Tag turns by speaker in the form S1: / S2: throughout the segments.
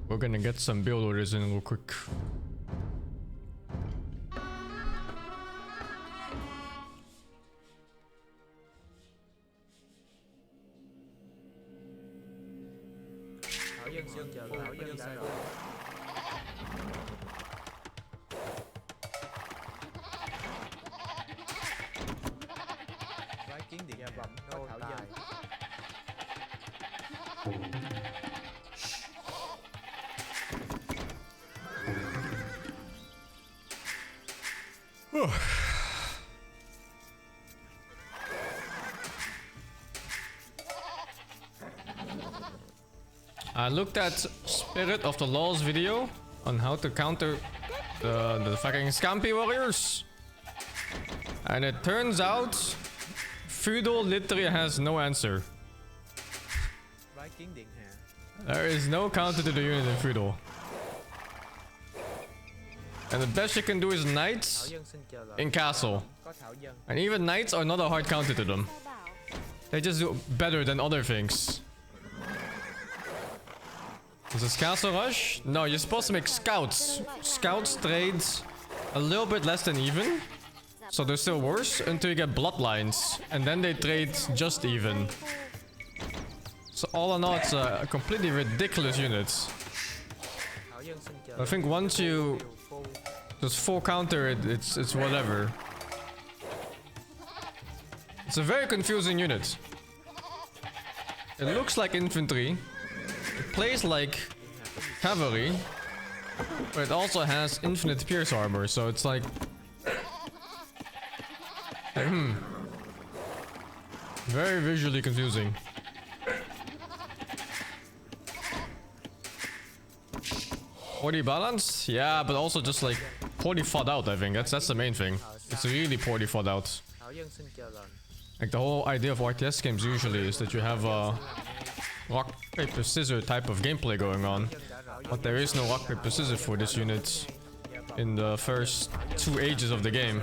S1: We're gonna get some build orders in real quick. I looked at Spirit of the Law's video on how to counter the fucking Scampi warriors, and it turns out Feudal literally has no answer. There is no counter to the unit in Feudal. And the best you can do is Knights in Castle. And even Knights are not a hard counter to them. They just do better than other things. Is this Castle Rush? No, you're supposed to make Scouts. Scouts trade a little bit less than even. So they're still worse until you get Bloodlines. And then they trade just even. So all in all, it's a completely ridiculous unit. I think once you just full counter it, it's whatever. It's a very confusing unit. It looks like infantry. It plays like cavalry. But it also has infinite pierce armor, so it's like... Very visually confusing. Poorly balanced? Yeah, but also just like poorly thought out, I think. That's the main thing. It's really poorly thought out. Like the whole idea of RTS games usually is that you have a rock, paper, scissors type of gameplay going on. But there is no rock, paper, scissors for this unit in the first 2 ages of the game.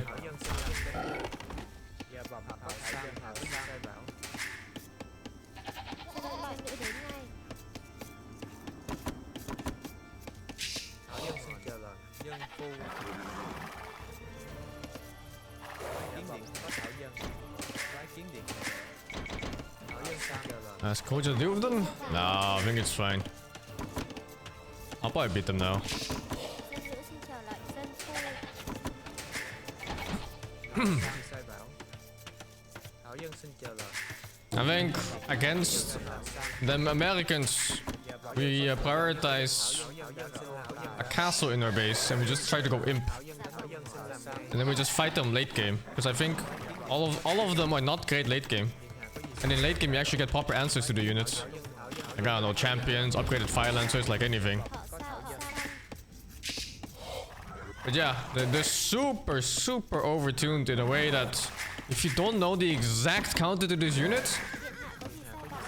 S1: Has Koja deal with them? Nah, I think it's fine. I'll probably beat them now. I think against the Americans, we prioritize a castle in our base and we just try to go imp. And then we just fight them late game. Because I think all of them are not great late game. And in late game you actually get proper answers to the units. Like, I don't know, champions, upgraded fire lancers, like anything. But yeah, they're super overtuned in a way that if you don't know the exact counter to this unit,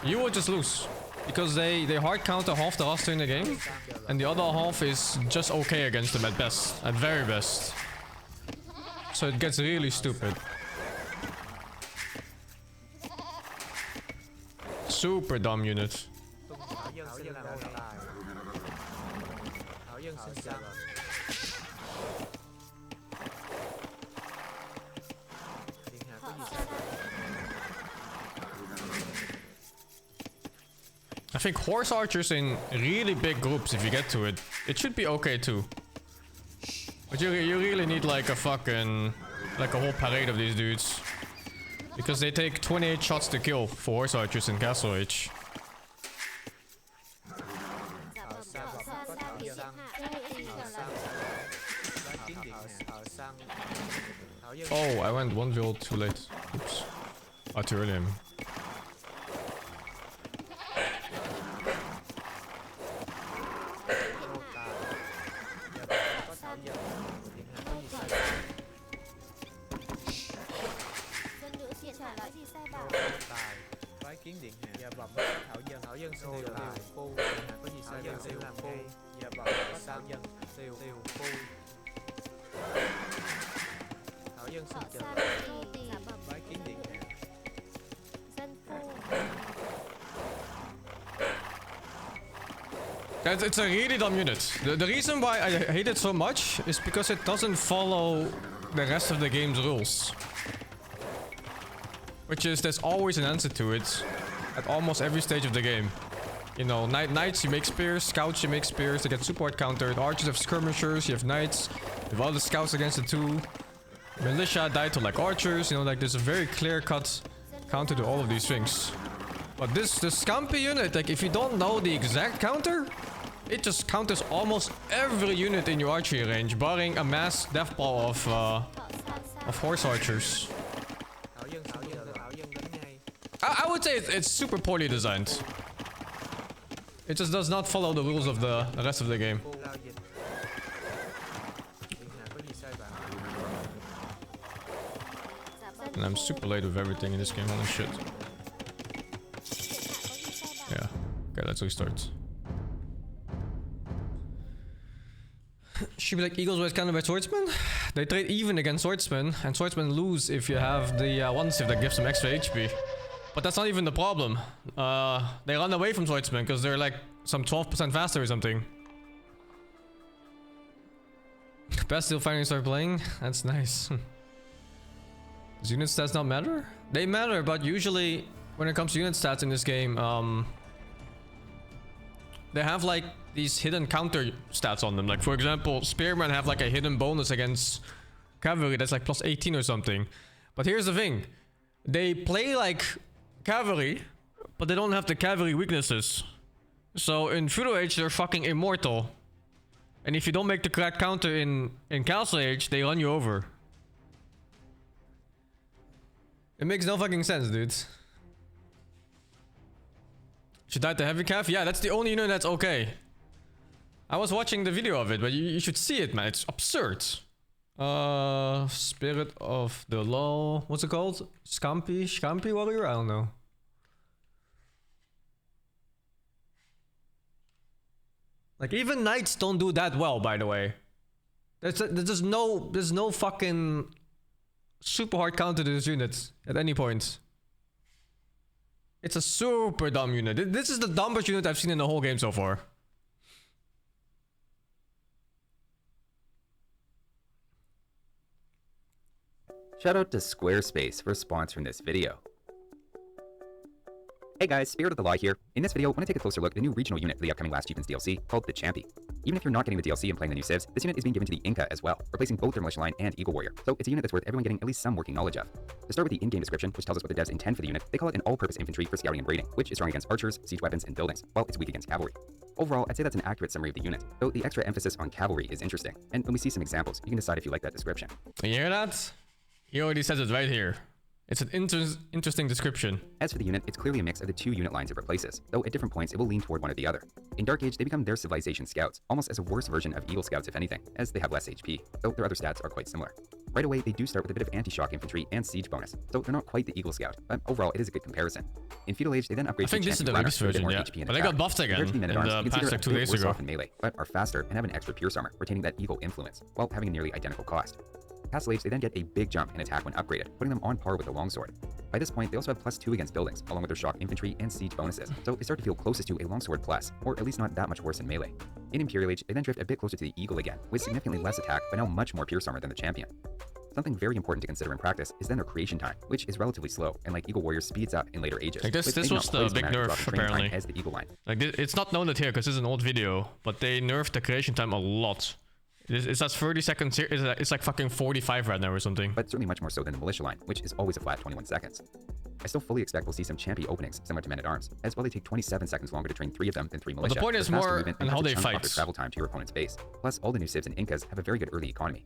S1: you will just lose. Because they hard counter half the roster in the game, and the other half is just okay against them at best, at very best. So it gets really stupid. Super dumb unit. I think horse archers in really big groups, if you get to it, it should be okay too. But you really need like a fucking, like a whole parade of these dudes. Because they take 28 shots to kill for horse archers in Castle Age. Oh, I went one build too late. Oops. Oh, too early. It's a really dumb unit. The reason why I hate it so much is because it doesn't follow the rest of the game's rules. Which is, there's always an answer to it at almost every stage of the game. You know, knights, you make spears. Scouts, you make spears. They get support countered. Archers have skirmishers. You have knights. You have all the scouts against the two. Militia die to like archers. You know, like there's a very clear-cut counter to all of these things. But the Scampi unit, like if you don't know the exact counter, it just counters almost every unit in your archery range, barring a mass death ball of horse archers. I would say it's super poorly designed. It just does not follow the rules of the rest of the game. And I'm super late with everything in this game, holy shit. Yeah. Okay, let's restart. Should be like Eagles, White Cannon by Swordsman. They trade even against Swordsman, and Swordsman lose if you have the one save that gives them extra HP. But that's not even the problem. They run away from Swordsman because they're like some 12% faster or something. Best still finally start playing? That's nice. Does unit stats not matter? They matter, but usually when it comes to unit stats in this game, they have like these hidden counter stats on them. Like for example, Spearmen have like a hidden bonus against cavalry that's like plus 18 or something. But here's the thing. They play like cavalry, but they don't have the cavalry weaknesses. So in Feudal Age, they're fucking immortal. And if you don't make the correct counter in Castle Age, they run you over. It makes no fucking sense, dude. Should die to heavy cav? Yeah, that's the only unit that's okay. I was watching the video of it, but you should see it, man. It's absurd. Spirit of the Law. What's it called? Scampi warrior? I don't know. Like even knights don't do that well, by the way. There's no fucking super hard counter to this unit at any point. It's a super dumb unit. This is the dumbest unit I've seen in the whole game so far.
S2: Shout out to Squarespace for sponsoring this video. Hey guys, Spirit of the Law here. In this video, I want to take a closer look at the new regional unit for the upcoming Last Chieftains DLC called the Champy. Even if you're not getting the DLC and playing the new civs, this unit is being given to the Inca as well, replacing both their militia line and Eagle Warrior. So it's a unit that's worth everyone getting at least some working knowledge of. To start with the in-game description, which tells us what the devs intend for the unit, they call it an all-purpose infantry for scouting and raiding, which is strong against archers, siege weapons, and buildings, while it's weak against cavalry. Overall, I'd say that's an accurate summary of the unit, though the extra emphasis on cavalry is interesting. And when we see some examples, you can decide if you like that description.
S1: You hear that? He already says it right here. It's an interesting description.
S2: As for the unit, it's clearly a mix of the two unit lines it replaces, though at different points it will lean toward one or the other. In Dark Age, they become their civilization scouts, almost as a worse version of Eagle Scouts if anything, as they have less HP, though their other stats are quite similar. Right away, they do start with a bit of anti-shock infantry and siege bonus, so they're not quite the Eagle Scout, but overall it is a good comparison. In Feudal Age, they then upgrade
S1: I think this is the latest version, yeah. But they got buffed again in the patch like 2 days ago.
S2: In melee, but are faster and have an extra pierce armor, retaining that Eagle influence, while having a nearly identical cost. Castle Age, they then get a big jump in attack when upgraded, putting them on par with the longsword. By this point, they also have +2 against buildings, along with their shock infantry and siege bonuses, so they start to feel closest to a longsword plus, or at least not that much worse in melee. In Imperial Age, they then drift a bit closer to the Eagle again, with significantly less attack, but now much more pierce armor than the champion. Something very important to consider in practice is then their creation time, which is relatively slow, and like Eagle Warrior speeds up in later ages.
S1: Like this was the big nerf, apparently.
S2: As the Eagle line.
S1: Like it's not known here because this is an old video, but they nerfed the creation time a lot. It's at 30 seconds here. It's like fucking 45 right now or something.
S2: But certainly much more so than the militia line, which is always a flat 21 seconds. I still fully expect we'll see some champy openings similar to Men-at-Arms, as well they take 27 seconds longer to train 3 of them than 3 militia.
S1: But the point is more on how they fight.
S2: Travel time to your opponent's base. Plus, all the new civs and Incas have a very good early economy.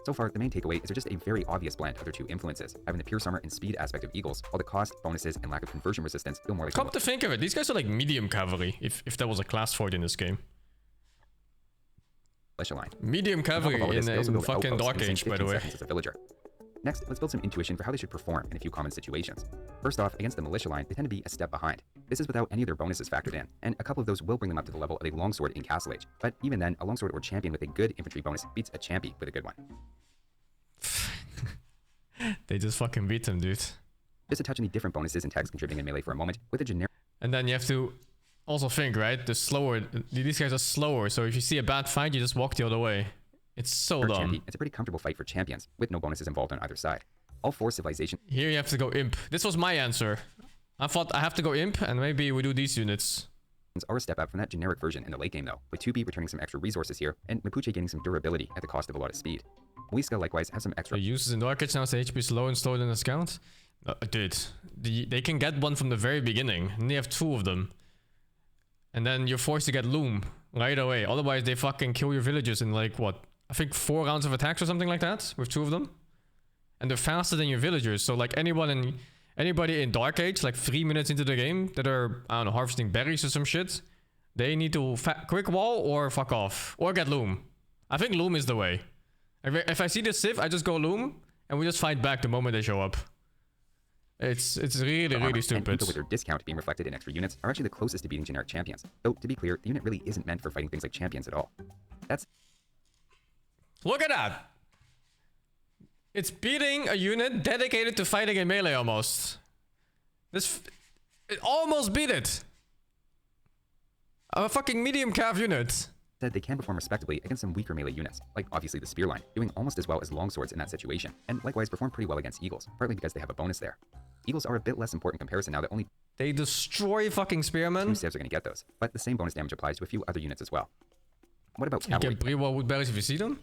S2: So far, the main takeaway is they're just a very obvious blend of their two influences, having the pierce armor and speed aspect of Eagles, while the cost, bonuses, and lack of conversion resistance feel more like...
S1: Come to think of it, these guys are like medium cavalry, if there was a class for it in this game.
S2: Line.
S1: Medium cavalry in fucking Dark Age, by the way.
S2: As a villager. Next, let's build some intuition for how they should perform in a few common situations. First off, against the militia line, they tend to be a step behind. This is without any of their bonuses factored in, and a couple of those will bring them up to the level of a longsword in Castle Age. But even then, a longsword or champion with a good infantry bonus beats a champy with a good one.
S1: They just fucking beat them, dude.
S2: Just to touch on the different bonuses and tags contributing in melee for a moment, with a generic...
S1: And then you have to Also think, right? The slower, these guys are slower, so if you see a bad fight, you just walk the other way. It's so
S2: For
S1: dumb.
S2: Champy, it's a pretty comfortable fight for champions, with no bonuses involved on either side. All 4 civilizations
S1: Here you have to go imp. This was my answer. I thought I have to go imp, and maybe we do these units.
S2: are a step up from that generic version in the late game though, with 2B returning some extra resources here, and Mapuche gaining some durability at the cost of a lot of speed. Muisca likewise has some extra
S1: The uses in Dark Age now say HP is low and slower than the scout. Dude, they can get one from the very beginning, and they have 2 of them. And then you're forced to get Loom right away. Otherwise, they fucking kill your villagers in like, what? I think 4 rounds of attacks or something like that, with 2 of them. And they're faster than your villagers, so like anybody in Dark Age, like 3 minutes into the game, that are, I don't know, harvesting berries or some shit, they need to quick wall or fuck off. Or get Loom. I think Loom is the way. If I see the Civ, I just go Loom, and we just fight back the moment they show up. It's really stupid.
S2: And with their discount being reflected in extra units are actually the closest to beating generic champions. Though, to be clear, the unit really isn't meant for fighting things like champions at all. That's...
S1: Look at that! It's beating a unit dedicated to fighting in melee almost. It almost beat it! A fucking medium cav unit.
S2: Said they can perform respectably against some weaker melee units, like obviously the spear line, doing almost as well as longswords in that situation, and likewise perform pretty well against eagles, partly because they have a bonus there. Eagles are a bit less important in comparison now that only
S1: they destroy fucking spearmen.
S2: 2 civs are going to get those, but the same bonus damage applies to a few other units as well. What about cavalry?
S1: You can pre-wall woodberries if you see them?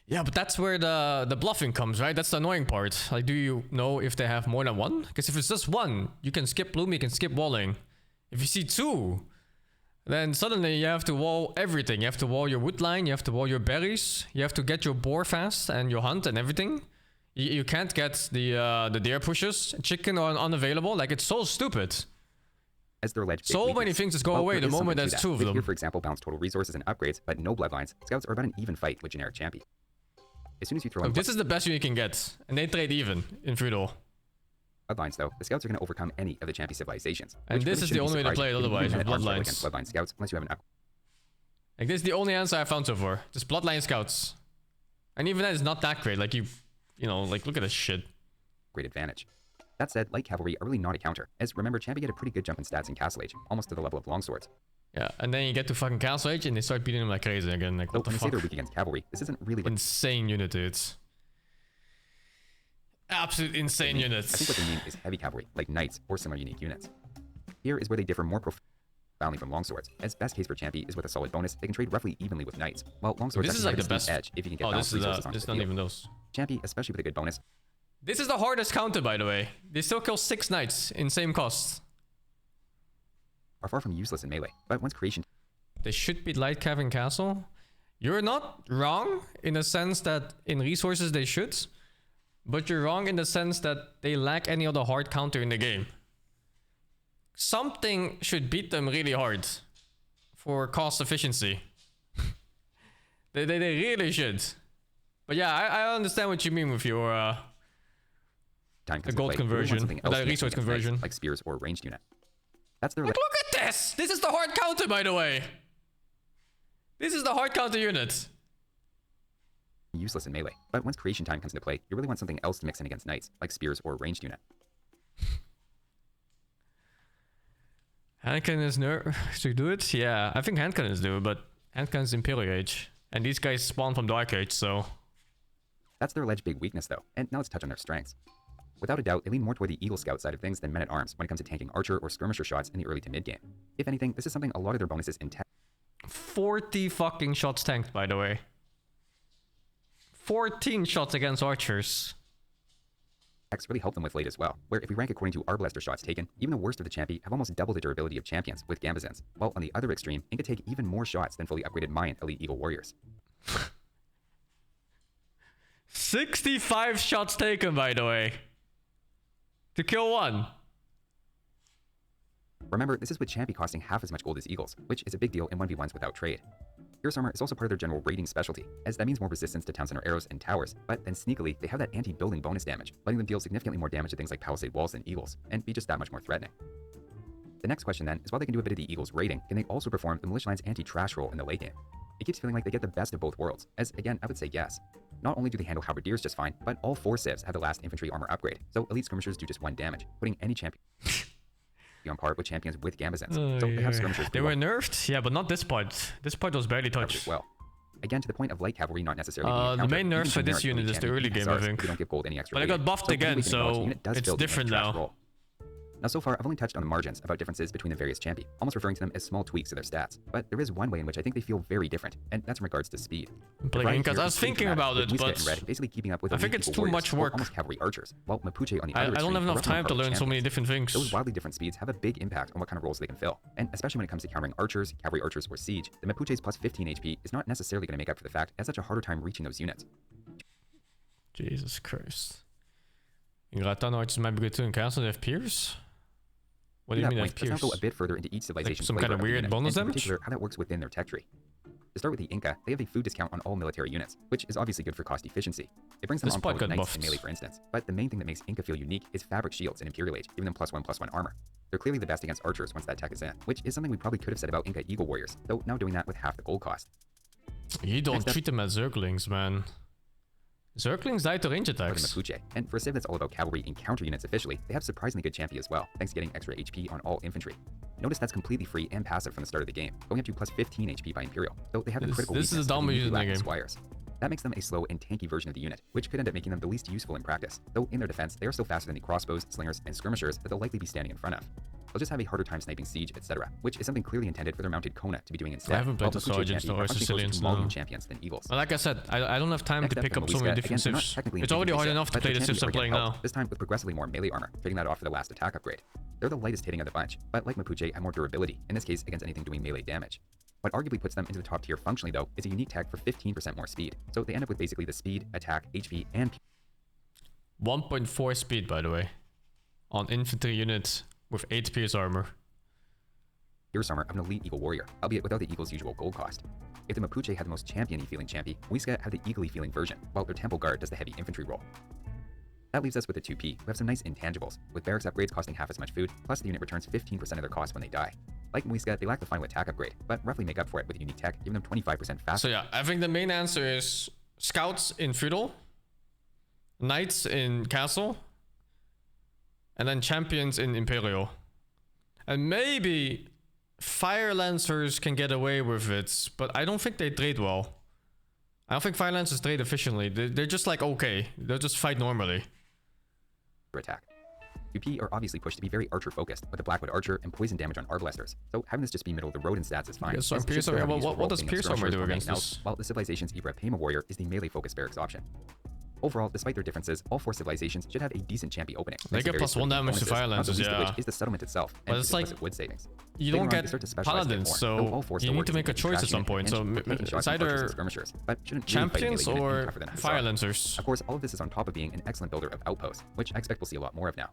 S1: Yeah, but that's where the bluffing comes, right? That's the annoying part. Like, do you know if they have more than 1? Because if it's just 1, you can skip bloom, you can skip walling. If you see 2, then suddenly you have to wall everything. You have to wall your wood line, you have to wall your berries, you have to get your boar fast and your hunt and everything. You can't get the deer pushes, chicken are unavailable. Like, it's so stupid.
S2: As their alleged
S1: so many things just go away the moment there's 2 of them.
S2: Here, for example, balance total resources and upgrades, but no bloodlines. Scouts are about an even fight with generic champion. As soon as you throw in
S1: this is the best you can get, and they trade even in feudal.
S2: Bloodlines, though, the scouts are going to overcome any of the champion civilizations.
S1: And this is the only way to play it otherwise, with bloodlines.
S2: Against bloodline scouts, unless you have an up.
S1: Like, this is the only answer I found so far. Just bloodline scouts. And even that is not that great. Like, you know, like, look at this shit.
S2: Great advantage. That said, light cavalry are really not a counter, as remember, champion get a pretty good jump in stats in Castle Age, almost to the level of longswords.
S1: Yeah, and then you get to fucking Castle Age and they start beating them like crazy again. Like, what the
S2: fuck? When you say they're weak against cavalry, this isn't really what...
S1: Insane unit, dudes. Absolute insane units.
S2: I think what they mean is heavy cavalry, like knights or similar unique units. Here is where they differ more profoundly from longswords, as best case for Champy is with a solid bonus, they can trade roughly evenly with knights, while longswords
S1: this is like the best
S2: edge if you can get
S1: this is
S2: resources
S1: this is not even those.
S2: Champy, especially with a good bonus.
S1: This is the hardest counter, by the way. They still kill 6 knights in same cost.
S2: Are far from useless in melee, but once creation...
S1: They should be light caving castle. You're not wrong in the sense that in resources they should, but you're wrong in the sense that they lack any other hard counter in the game. Something should beat them really hard for cost efficiency. they really should. But yeah, I understand what you mean with your the gold conversion, the resource conversion,
S2: like spears or ranged unit. That's their.
S1: Like, look at this! This is the hard counter, by the way. This is the hard counter unit.
S2: Useless in melee, but once creation time comes into play, you really want something else to mix in against knights, like spears or ranged unit.
S1: Handcannons should do it? Yeah, I think handcannons do, but handcannons Imperial Age. And these guys spawn from Dark Age, so...
S2: That's their alleged big weakness, though, and now let's touch on their strengths. Without a doubt, they lean more toward the Eagle Scout side of things than Men-at-Arms when it comes to tanking archer or skirmisher shots in the early to mid-game. If anything, this is something a lot of their bonuses in
S1: 40 fucking shots tanked, by the way. 14 shots against archers.
S2: Really help them with late as well, where if we rank according to Arbalaster shots taken, even the worst of the Champy have almost double the durability of champions with Gambazins, while on the other extreme, Inca take even more shots than fully upgraded Mayan Elite Eagle Warriors.
S1: 65 shots taken, by the way. To kill one.
S2: Remember, this is with Champy costing half as much gold as Eagles, which is a big deal in 1v1s without trade. Pierce armor is also part of their general raiding specialty, as that means more resistance to town center arrows and towers, but then sneakily, they have that anti-building bonus damage, letting them deal significantly more damage to things like palisade walls than Eagles, and be just that much more threatening. The next question then is while they can do a bit of the Eagles raiding, can they also perform the Militia Line's anti-trash roll in the late game? It keeps feeling like they get the best of both worlds, as again, I would say yes. Not only do they handle halberdiers just fine, but all 4 civs have the last infantry armor upgrade, so elite skirmishers do just 1 damage, putting any champion... be on par with champions with Gambazins, so they have skirmishers.
S1: They were nerfed? Yeah, but not this part. This part was barely touched.
S2: As well. Again, to the point of light cavalry not necessarily being
S1: the main nerf for this unit is the early game, I think.
S2: You don't give gold any extra
S1: but it got buffed again, so it's different now.
S2: Now, so far, I've only touched on the margins about differences between the various champi, almost referring to them as small tweaks to their stats. But there is one way in which I think they feel very different, and that's in regards to speed.
S1: Because I was thinking about it, but
S2: basically keeping up with
S1: I think it's too much work.
S2: Almost cavalry archers, while Mapuche on the
S1: I don't have enough time to learn so many different things.
S2: Those wildly different speeds have a big impact on what kind of roles they can fill, and especially when it comes to countering archers, cavalry archers, or siege, the Mapuche's plus 15 HP is not necessarily going to make up for the fact it has such a harder time reaching those units.
S1: Jesus Christ. Ingratan archers might be good too in castle, they have pierce? What do you mean
S2: let's now go a bit further into each civilization.
S1: Like some kind of weird bonus damage?
S2: In particular, how that works within their tech tree. To start with the Inca, they have a food discount on all military units, which is obviously good for cost efficiency. It brings them on par with knights in melee, for instance. But the main thing that makes Inca feel unique is fabric shields in Imperial Age, giving them +1/+1 armor. They're clearly the best against archers once that tech is in, which is something we probably could have said about Inca Eagle Warriors, though now doing that with half the gold cost.
S1: You don't treat them as Zerglings, man. Zerglings die to range attacks.
S2: For the Mapuche, and for a civ that's all about cavalry and counter units officially, they have surprisingly good champi as well, thanks to getting extra HP on all infantry. Notice that's completely free and passive from the start of the game, going up to plus 15 HP by Imperial, though they have the critical weakness
S1: is the dumb use in the game.
S2: Squires. That makes them a slow and tanky version of the unit, which could end up making them the least useful in practice, though in their defense, they are still faster than the crossbows, slingers, and skirmishers that they'll likely be standing in front of. They'll just have a harder time sniping siege, etc., which is something clearly intended for their mounted Kona to be doing instead.
S1: I haven't played the sergeants or Sicilians now.
S2: Champions than eagles.
S1: Well, like I said, I don't have time to pick up so many different civs. It's already hard enough to play the civs I'm playing now.
S2: This time with progressively more melee armor, trading that off for the last attack upgrade. They're the lightest hitting of the bunch, but like Mapuche, have more durability, in this case against anything doing melee damage. What arguably puts them into the top tier functionally, though, is a unique tech for 15% more speed. So they end up with basically the speed, attack, HP, and
S1: 1.4 speed, by the way, on infantry units with 8 pierce armor.
S2: Pierce armor of an elite eagle warrior, albeit without the eagle's usual gold cost. If the Mapuche had the most champion-y feeling champi, Muisca had the eagle-y feeling version, while their temple guard does the heavy infantry role. That leaves us with the 2P, who have some nice intangibles, with barracks upgrades costing half as much food, plus the unit returns 15% of their cost when they die. Like Muisca, they lack the final attack upgrade, but roughly make up for it with unique tech, giving them 25% faster.
S1: So yeah, I think the main answer is scouts in feudal, knights in castle, and then champions in imperial. And maybe fire lancers can get away with it, but I don't think they trade well. I don't think fire lancers trade efficiently. They're just like okay, they'll just fight normally.
S2: Attack. UP are obviously pushed to be very archer focused, with the Blackwood archer and poison damage on arbalesters, so having this just be middle of the road in stats is fine.
S1: Yeah, so pierce armor, what does pierce armor do against this?
S2: While the civilization's Ibra Pema warrior is the melee focused barracks option. Overall, despite their differences, all 4 civilizations should have a decent champi opening.
S1: They get +1 damage to fire lancers, yeah.
S2: Which is the settlement itself,
S1: but it's like
S2: wood savings.
S1: You don't get paladins, so you need to make a choice at some point. So it's either champions or fire lancers.
S2: Of course, all of this is on top of being an excellent builder of outposts, which I expect we'll see a lot more of now.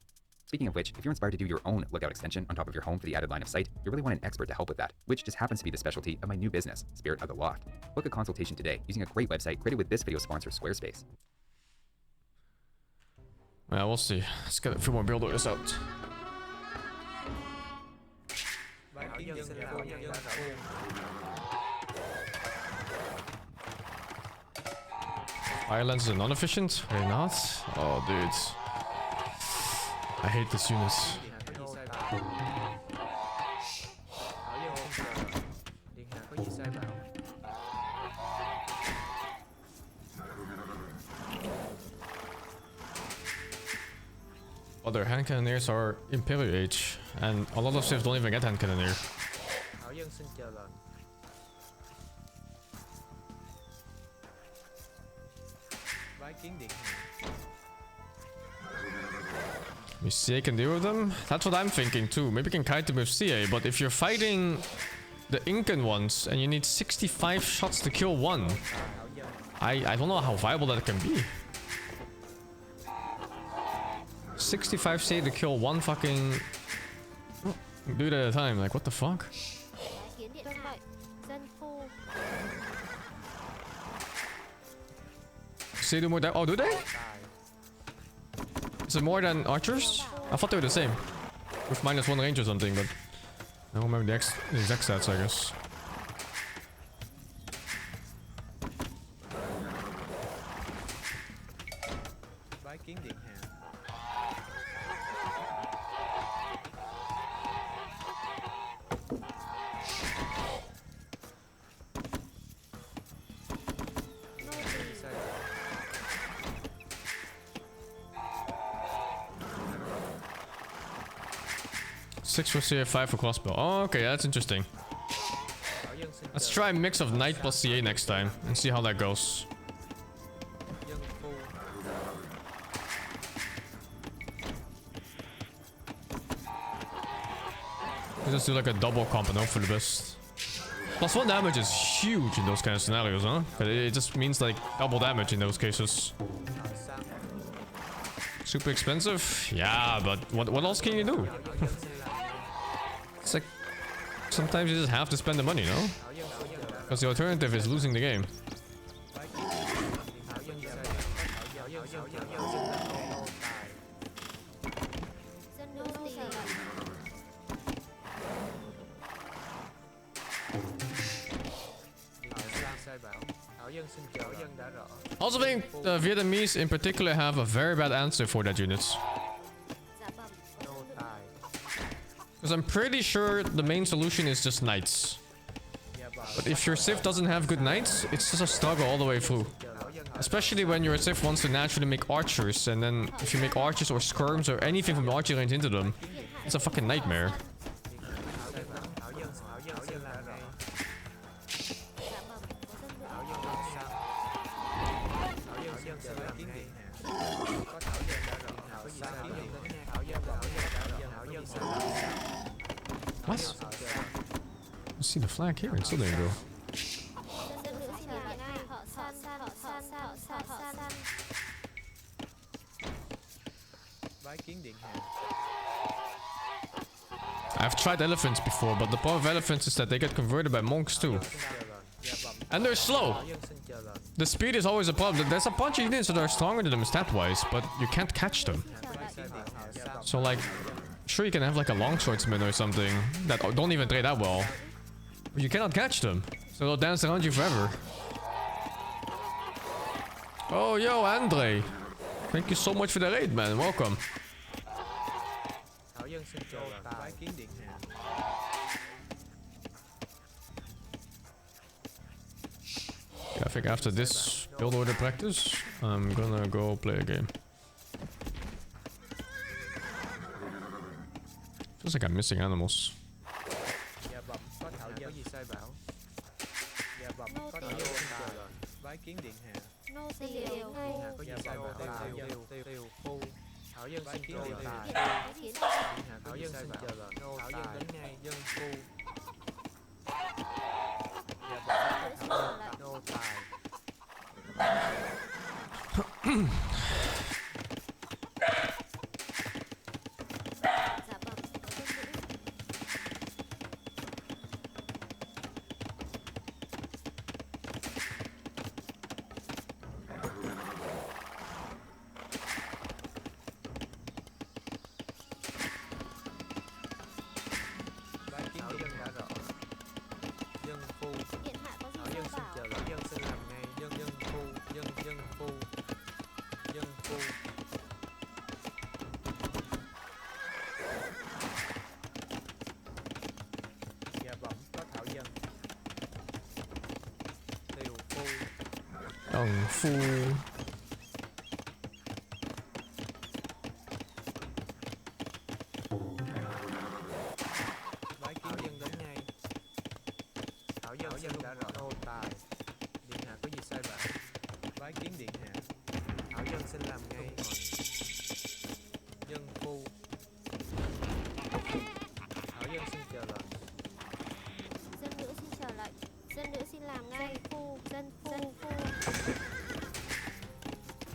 S2: Speaking of which, if you're inspired to do your own lookout extension on top of your home for the added line of sight, you really want an expert to help with that, which just happens to be the specialty of my new business, Spirit of the Loft. Book a consultation today using a great website created with this video sponsor, Squarespace.
S1: Yeah, we'll see. Let's get a few more builders out. Fire lens is non-efficient? Are they not? Oh, dude. I hate this unit. Other hand cannoneers are Imperial Age, and a lot of civs don't even get hand cannoneer. We CA can deal with them? That's what I'm thinking too. Maybe we can kite them with CA, but if you're fighting the Incan ones and you need 65 shots to kill one, I don't know how viable that can be. 65 CA to kill one fucking dude at a time, like what the fuck? CA do more damage? Oh, do they? Is it more than archers? I thought they were the same. With -1 range or something, but I don't remember the exact stats, I guess. 6 for CA, 5 for crossbow. Oh, okay, that's interesting. Let's try a mix of knight plus CA next time and see how that goes. We'll just do like a double comp and hope for the best. Plus 1 damage is huge in those kind of scenarios, huh? But it just means like double damage in those cases. Super expensive? Yeah, but what else can you do? It's like sometimes you just have to spend the money, no? Because the alternative is losing the game. I also think the Vietnamese in particular have a very bad answer for that unit. Because I'm pretty sure the main solution is just knights. But if your Civ doesn't have good knights, it's just a struggle all the way through. Especially when your Civ wants to naturally make archers, and then if you make archers or skirms or anything from the archer range into them, it's a fucking nightmare. What? You see the flag here and still didn't go. I've tried elephants before, but the problem of elephants is that they get converted by monks too. And they're slow. The speed is always a problem. There's a bunch of units that are stronger than them stat-wise, but you can't catch them. So like, sure you can have like a longswordsman or something that don't even trade that well. But you cannot catch them. So they'll dance around you forever. Oh, yo, Andre. Thank you so much for the raid, man. Welcome. Yeah, I think after this build order practice, I'm gonna go play a game. Feels like I'm missing animals. Đồng phu.
S3: Bái kiến dân đến ngay. Thảo dân đã rõ nô tài. Điện hạ có gì sai bảo? Bái kiến điện hạ. Thảo dân xin làm ngay. Dân phu. Thảo dân xin chờ lệnh.
S4: Dân nữ xin chờ lệnh. Dân nữ xin làm ngay. Dân phu.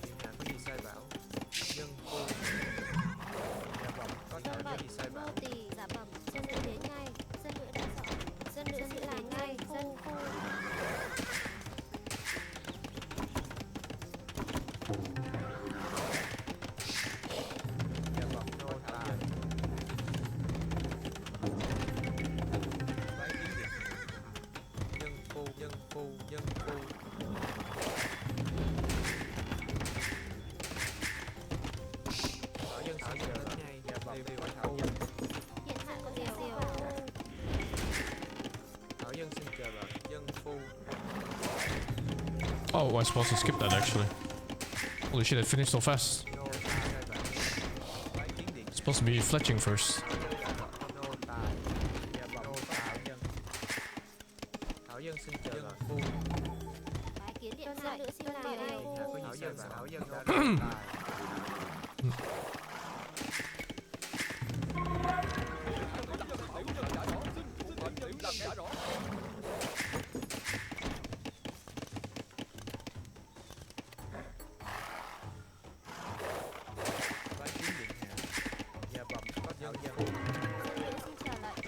S3: Điện hạ có gì sai bảo? Dân phu. Dạ bẩm, có thể có gì sai bảo?
S4: Nô tỳ dạ bẩm. Dân nữ đến ngay. Dân nữ đã rõ. Dân nữ xin làm ngay. Dân phu.
S3: Dạ bẩm, nô tài. Bái kiến điện hạ. Dân phu. Thảo dân xin chờ lệnh ngay. Dạ bẩm, thảo dân.
S4: Điện hạ có điều.
S3: Thảo dân xin chờ lệnh. Dân phu.
S1: Oh, I was supposed to skip that actually. Holy shit, it finished so fast.
S3: Nô tài sai bảo. Bái kiến điện
S1: It's supposed to be fletching first.
S3: nô Thảo dân xin chờ đợi phu.
S4: Bái kiến điện hạ nữ siêu làng ai
S3: Điện hạ có gì sai bảo Thảo dân đã tài. Bái kiến điện hạ. Nhà bẩm có Thảo dân.
S4: dân nữ xin chờ lệnh.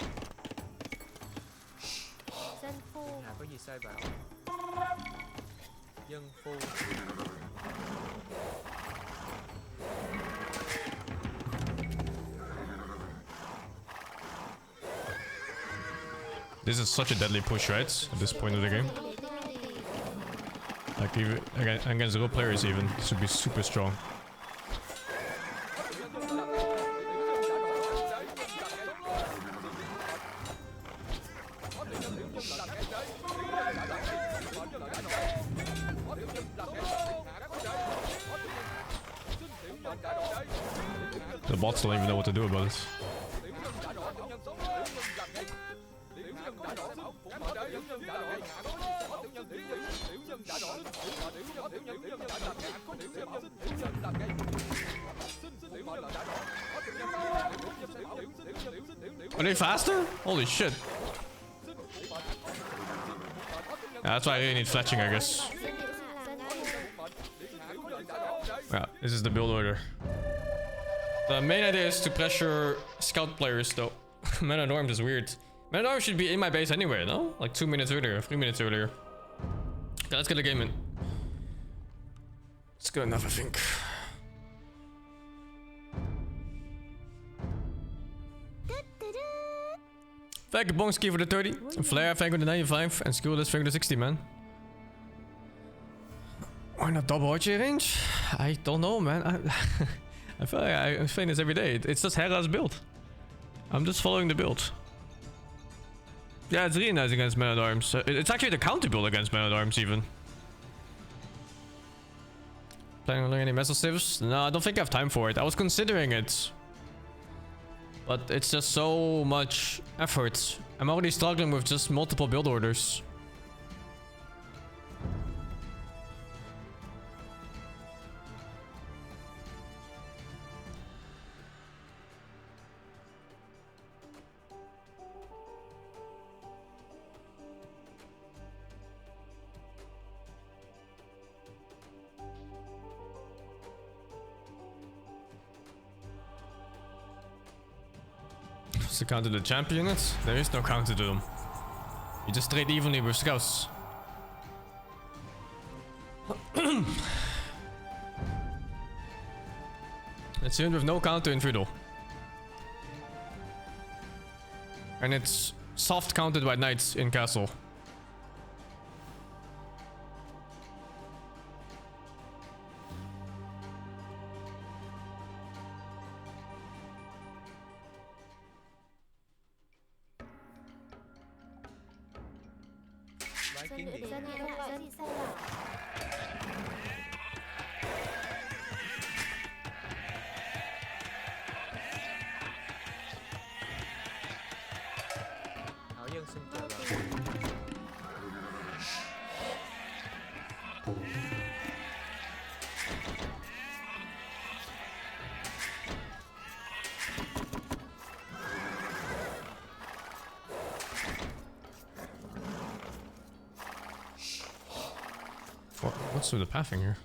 S4: Dân phu
S3: Điện hạ có gì sai bảo. Dân phu.
S1: This is such a deadly push, right? At this point of the game. Like even against real players even. This would be super strong. The bots don't even know what to do about this. Are they faster? Holy shit. Yeah, that's why I really need fletching, I guess.
S4: dân nữ siêu làng ai
S1: Yeah, this is the build order. The main idea is to pressure scout players though. Man at Arms is weird. Man at Arms should be in my base anyway, no? Like 2 minutes earlier, 3 minutes earlier. Okay, let's get the game in. It's good enough, I think. Thank you, Bongski, for the 30. And Flair, thank you for the 95. And Skewless, thank you for the 60, man. Why not double archery range? I don't know, man. I feel like I'm saying this every day. It's just Hera's build. I'm just following the build. Yeah, it's really nice against Man at Arms. It's actually the counter build against Man at Arms, even. Planning on learning any Metal Civs? No, I don't think I have time for it. I was considering it. But it's just so much effort. I'm already struggling with just multiple build orders. To counter the champ units? There is no counter to them. You just trade evenly with scouts. It's a unit with no counter in Feudal. And it's soft countered by knights in castle.
S3: Bái
S4: dân
S3: kiến
S4: nữ
S3: điện
S4: dân
S3: hạ.
S4: điện hạ gì sai bảo.
S3: Thảo dân xin chờ đợi.
S1: What's with the pathing here?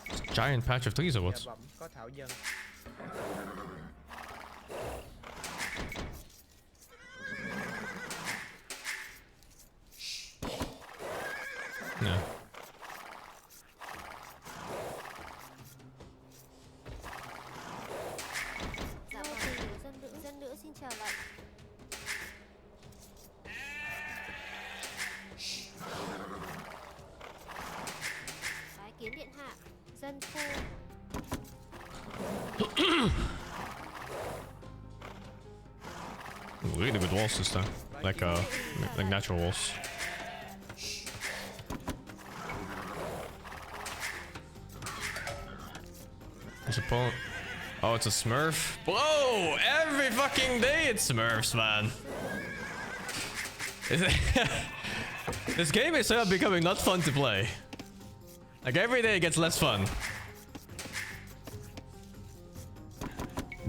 S1: It's a giant patch of trees or
S3: Nhà
S1: what?
S3: bẩm có Thảo dân.
S1: Yeah.
S4: Dạ vâng, dân nữ xin chờ lệnh. Bái kiến điện hạ. Dân phu
S1: Really good walls this time. Like natural walls. His opponent. Oh, it's a Smurf. Whoa! Every fucking day it's Smurfs, man. This game is becoming not fun to play. Like every day it gets less fun.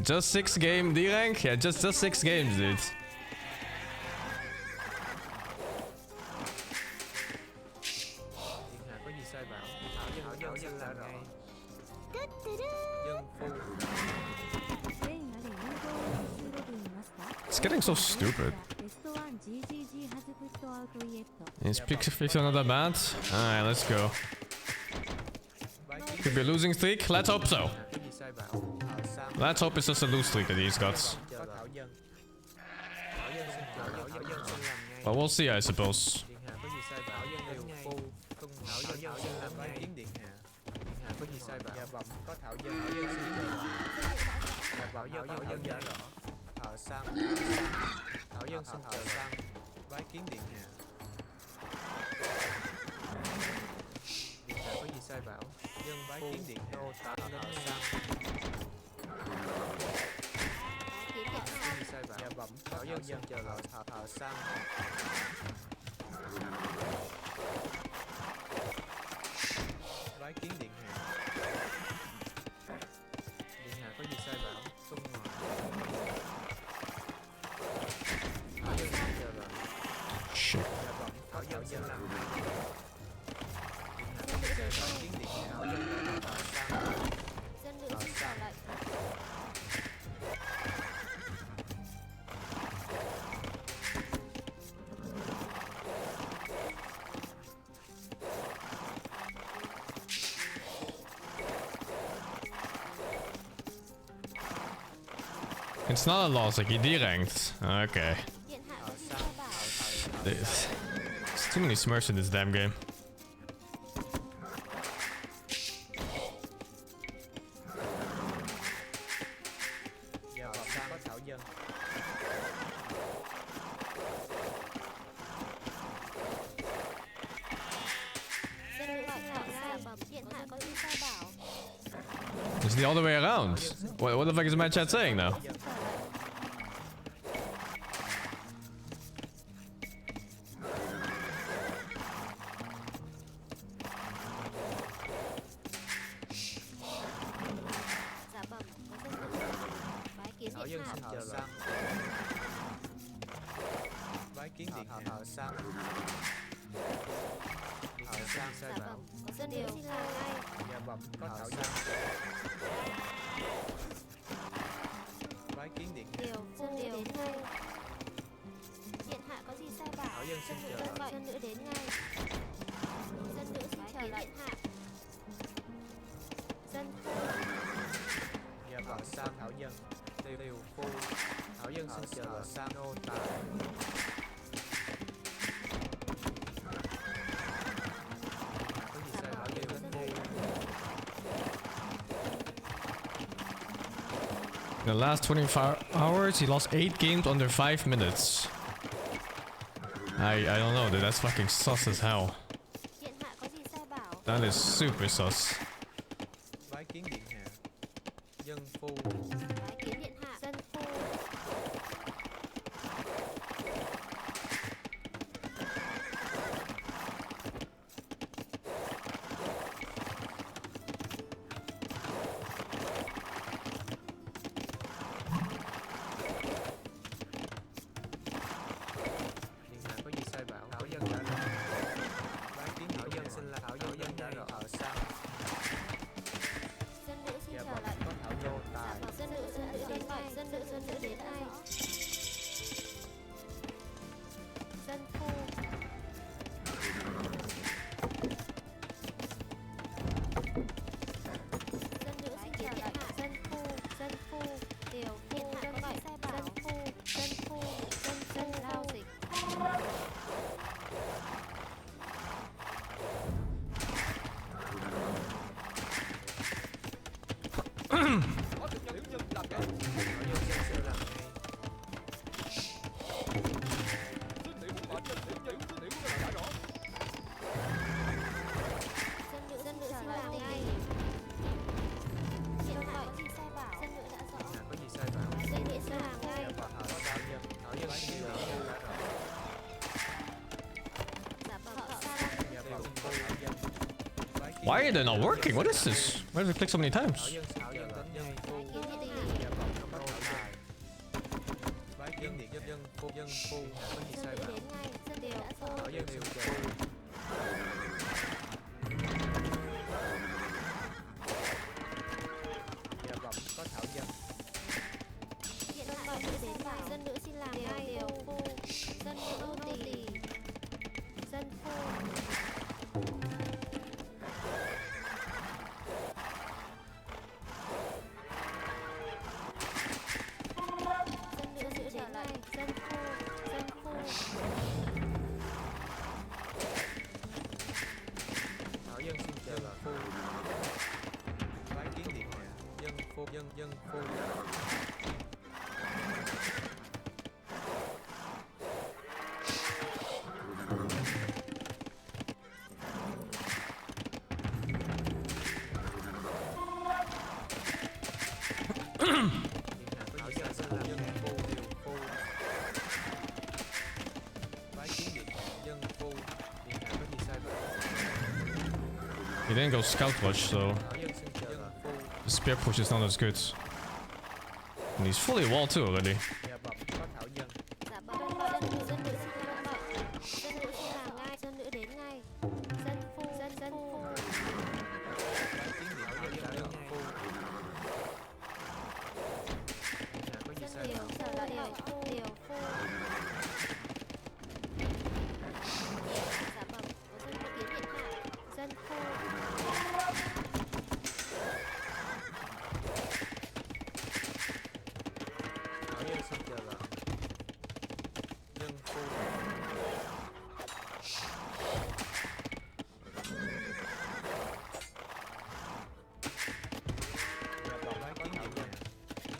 S1: Just 6 game D rank? Yeah, just 6 games, dude.
S3: Điện hạ có gì sai bảo? Thảo dân xin làm ngay. Dân phu.
S1: It's getting so stupid. Is Pixel not that bad? Alright, let's go. Could be a losing streak. Let's hope so.
S3: Có gì sai bảo? Thảo Sam.
S1: Let's hope it's just a lose streak that he's got.
S3: Có Thảo dân. Thảo dân xin chờ. Thảo dân xin làm ngay.
S1: But we'll see, I suppose.
S3: Điện hạ có gì sai bảo? Thảo dân đều phu. Không Thảo dân xin làm ngay. Kiến điện hạ. Điện hạ có gì sai bảo? Dạ bẩm có Thảo dân. Thảo dân xin chờ. Dạ bảo dân Thảo dân đã rõ. Thảo Sam. Thảo dân xin chờ Sam. Bái kiến điện hạ. Điện hạ có gì sai bảo? Dân bái kiến điện hạ. Thảo Sam. Có gì sai bảo? Dạ bẩm Thảo dân xin chờ lời Thảo Sam. Bái kiến điện hạ. Điện hạ có gì sai bảo? Không ngoài. Thảo dân xin chờ lời.
S1: Shit.
S3: Dạ bẩm Thảo dân xin làm. Điện hạ có gì sai bảo? Kiến điện hạ. Thảo dân đã Thảo Sam.
S4: Dân nữ xin trả lệnh.
S1: It's not a loss, like he D-ranked. Okay.
S4: Điện hạ có gì sai bảo?
S1: There's too many smurfs in this damn game.
S3: Dạ bẩm có Thảo dân.
S4: Dân nữ xin trả lệnh. Điện hạ có gì sai bảo?
S1: It's the other way around. What the fuck is my chat saying now?
S4: Dạ bẩm có dân nữ. Bái kiến
S3: Thảo
S4: điện
S3: dân
S4: hạ.
S3: xin chờ Sam. Bái kiến điện hạ. Thảo Sam. Thảo Sam sai
S4: Dạ
S3: bảo.
S4: bẩm có dân nữ xin làm ngay.
S3: Dạ bẩm có Thảo Sam. Bái kiến điện hạ.
S4: Điều dân nữ đến ngay. Điện hạ có gì sai bảo?
S3: Thảo dân xin chờ
S4: Dân
S3: lệnh.
S4: dân nữ đến ngay. Dân nữ xin chờ lệnh. Điện hạ. Dân
S3: Dạ bẩm Sam Thảo dân. Tiều phu. Thảo dân xin chờ lệnh. Sam nô tài. Có gì sai bảo? Tiều phu.
S1: In the last 24 hours, he lost 8 games under 5 minutes. I don't know, dude. That's fucking sus as hell.
S4: điện hạ có gì sai bảo?
S1: That is super sus.
S3: Bái kiến điện hạ. Dân phu.
S4: Bái kiến điện hạ. Dân phu.
S3: Điện hạ có gì sai bảo? Thảo dân đã rõ. Bái kiến Thảo dân xin là Thảo dân đã rõ. Thảo Sam.
S1: Why are they not working? What is this? Why did I click so many times?
S3: Thảo dân đến ngay phu
S4: Kiến địa tỷ.
S3: nhà vọng không có thảo tài bái kiến điện dân phu có gì
S4: Dân
S3: sai
S4: nữ
S3: bảo
S4: đến ngay. Dân đều đã
S3: thảo
S4: rồi.
S3: dân xin chờ nhà vọng có thảo dân
S4: Hiện tại dân nữ đến ngay. Dân nữ xin làm ngay. Đều phu. Dân nữ nô tỳ. Dân phu. Dân nữ giữ trở lại. Dân phu. Dân phu.
S3: thảo dân xin chờ là phu bái kiến điện hạ dân phu điện hạ có gì sai bảo dân phu điều phu bái kiến điện hạ dân phu điện hạ có gì sai bảo
S1: He didn't go scout watch, so
S3: thảo dân xin chờ là phu
S1: the spear push is not as good. And he's fully wall too already.
S3: nhà vọng có thảo dân
S4: Dạ vâng. Dân nữ xin làm bậc. Dân nữ xin làm ngay. Dân nữ đến ngay. Dân phu. Dân phu.
S3: bái kiến điện hạ dân phu điện hạ có gì
S4: Dân
S3: sai
S4: điều
S3: bảo
S4: trở lại. Điều phu. Dạ vâng. Có dân nữ kiến điện hạ. Dân phu.
S3: thảo dân xin chờ là dân phu nhà vọng bái kiến điện hạ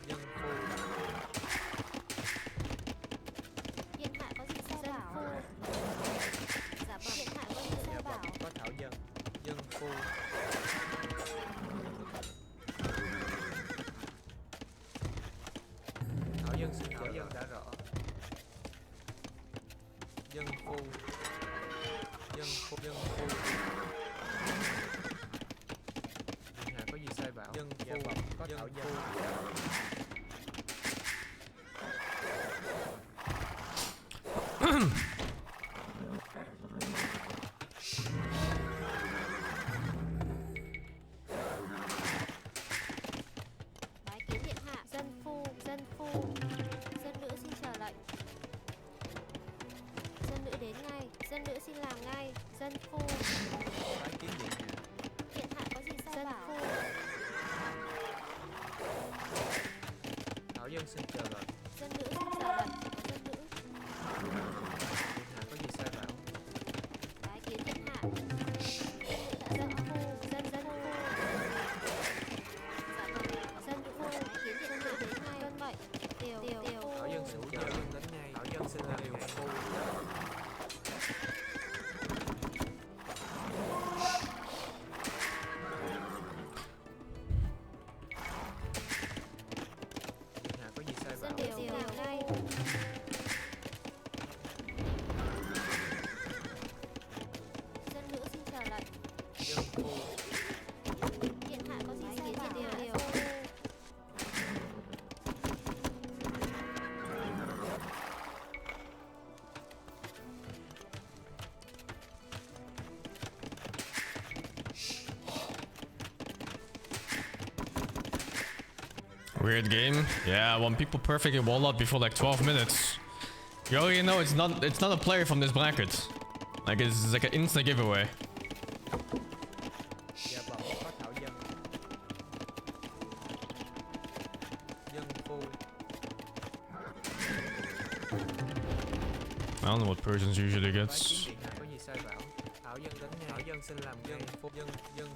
S3: dân phu
S4: Hiện hạ có gì sai bảo? Dạ vâng. Hiện hạ có gì
S3: nhà
S4: sai
S3: vọng
S4: bảo?
S3: có thảo dân phu thảo dân xin thảo dân đã rõ dân phu điện hạ có gì sai bảo dân phu có thảo dân
S4: Bái kiến điện hạ. Dân phu. Dân phu. Dân nữ xin trở lệnh. Dân nữ đến ngay. Dân nữ xin làm ngay. Dân phu.
S3: bái kiến điện hạ
S4: Hiện hạ có gì sai bảo? Dân phu.
S3: thảo dân xin chờ lệnh
S4: Dân nữ xin trở lệnh. Dân nữ.
S3: điện hạ có gì sai bảo
S4: Bái kiến điện hạ. Dân phu. Dân phu. Dạ vâng. Dân phu. Bái kiến điện hạ đến ngay. Tuân mệnh. Điều phu.
S3: thảo dân xin chờ lệnh đến ngay thảo dân xin làm điều phu điện hạ có gì sai bảo
S4: Dân điều ngay. Dân nữ xin trở lệnh.
S3: dân phu
S4: Hiện hạ có gì sai bảo? Điều
S1: Weird game. Yeah, when people perfectly wall up before like 12 minutes. You already know it's not a player from this bracket. Like it's like an instant giveaway.
S3: nhà vọng có thảo dân phu
S1: I don't know what Persians usually
S3: bái
S1: gets.
S3: kiến điện hạ có gì sai bảo thảo dân đến ngay thảo dân xin làm dân phu nhà vọng có thảo dân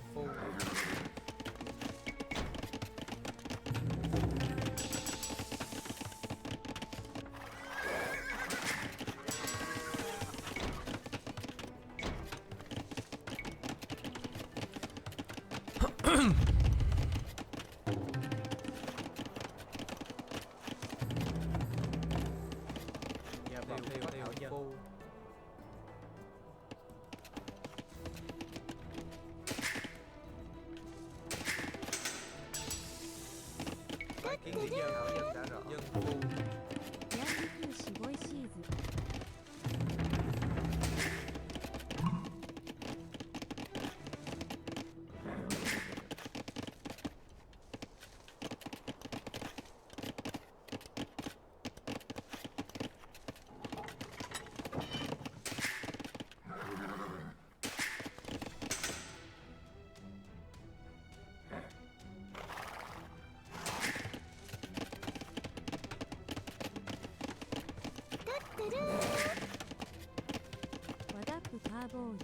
S5: hai bồi.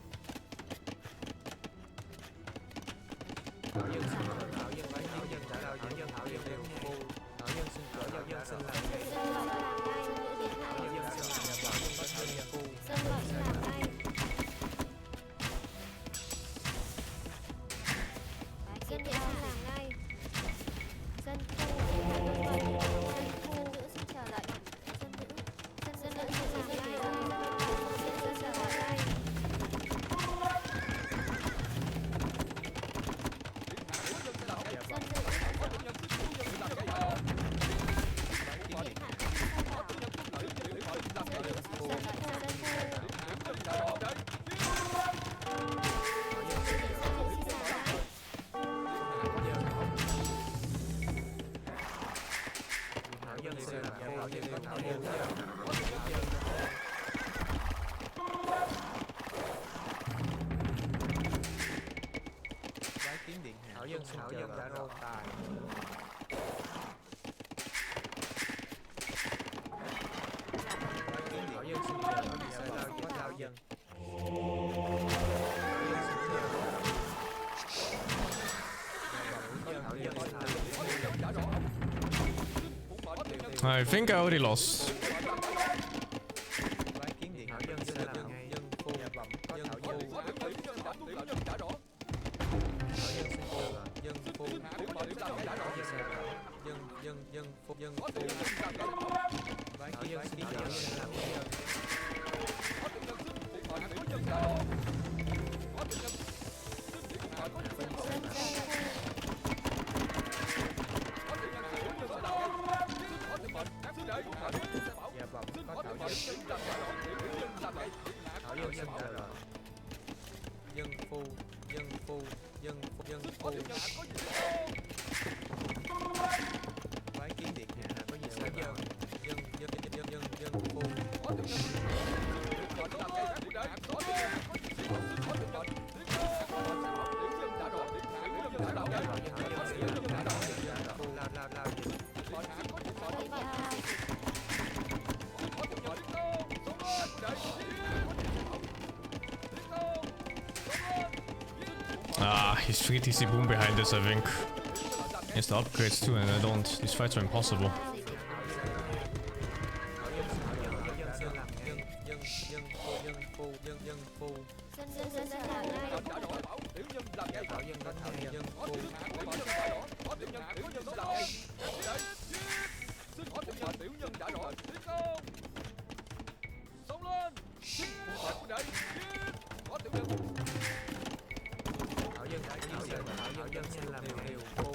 S3: Thảo dân xin lỗi, thảo dân bái thảo dân đã lao dân thảo dân đều phu thảo dân xin lỗi thảo dân xin làm ngay
S4: Dân lợi làm ngay.
S3: thảo dân xin làm nhà bảo dân có thảo dân phu
S4: Dân lợi làm ngay. Dân nữ xin làm ngay. Dân phu. Dân phu nữ xin chờ đợi. Dân nữ xin làm ngay. Dân chờ đợi ngay.
S3: thảo dân xin làm ngay thảo dân có thảo dân bái kiến điện hạ thảo dân xin thảo dân đã rô tài thảo dân xin chờ có sai lao có thảo dân
S1: I think I already lost.
S3: bái kiến điện thảo dân xin làm ngay dân phu nhà bẩm có thảo dân thảo dân xin chờ dân phu dân phu dân phu bái kiến thảo dân xin làm ngay nhà bẩm có thảo dân thảo dân xin chờ dân phu dân phu dân phu dân phu bái kiến điện hạ có gì sai dân dân phu
S1: Ah, he's 3 TC boom behind us, I think. He has the upgrades too, and I don't. These fights are impossible.
S4: Dân làm ngay.
S3: thảo dân có thảo dân phu thảo dân xin làm đều phu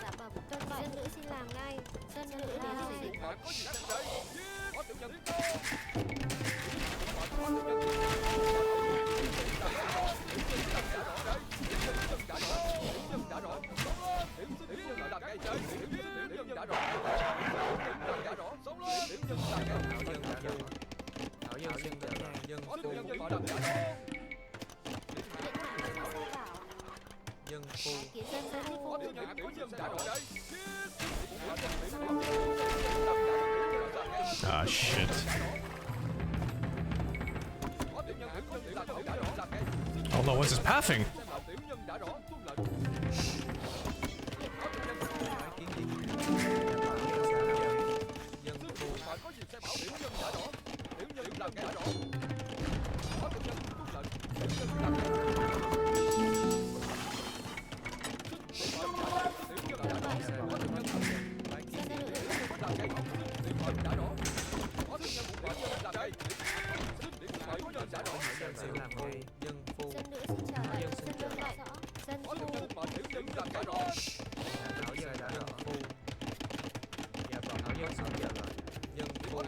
S4: Dạ bẩm tuân mệnh. Dân nữ xin làm ngay. Dân nữ làm ngay.
S3: thảo dân xin đỡ dân phu dân phu
S1: Ah, shit. Oh no, what's his pathing?
S3: xin làm ngay dân phu
S4: Dân nữ xin chờ đợi. Dân nữ lại rõ. Dân phu.
S3: thảo dân đã rõ phu nhà bẩm thảo dân xin chờ dân phu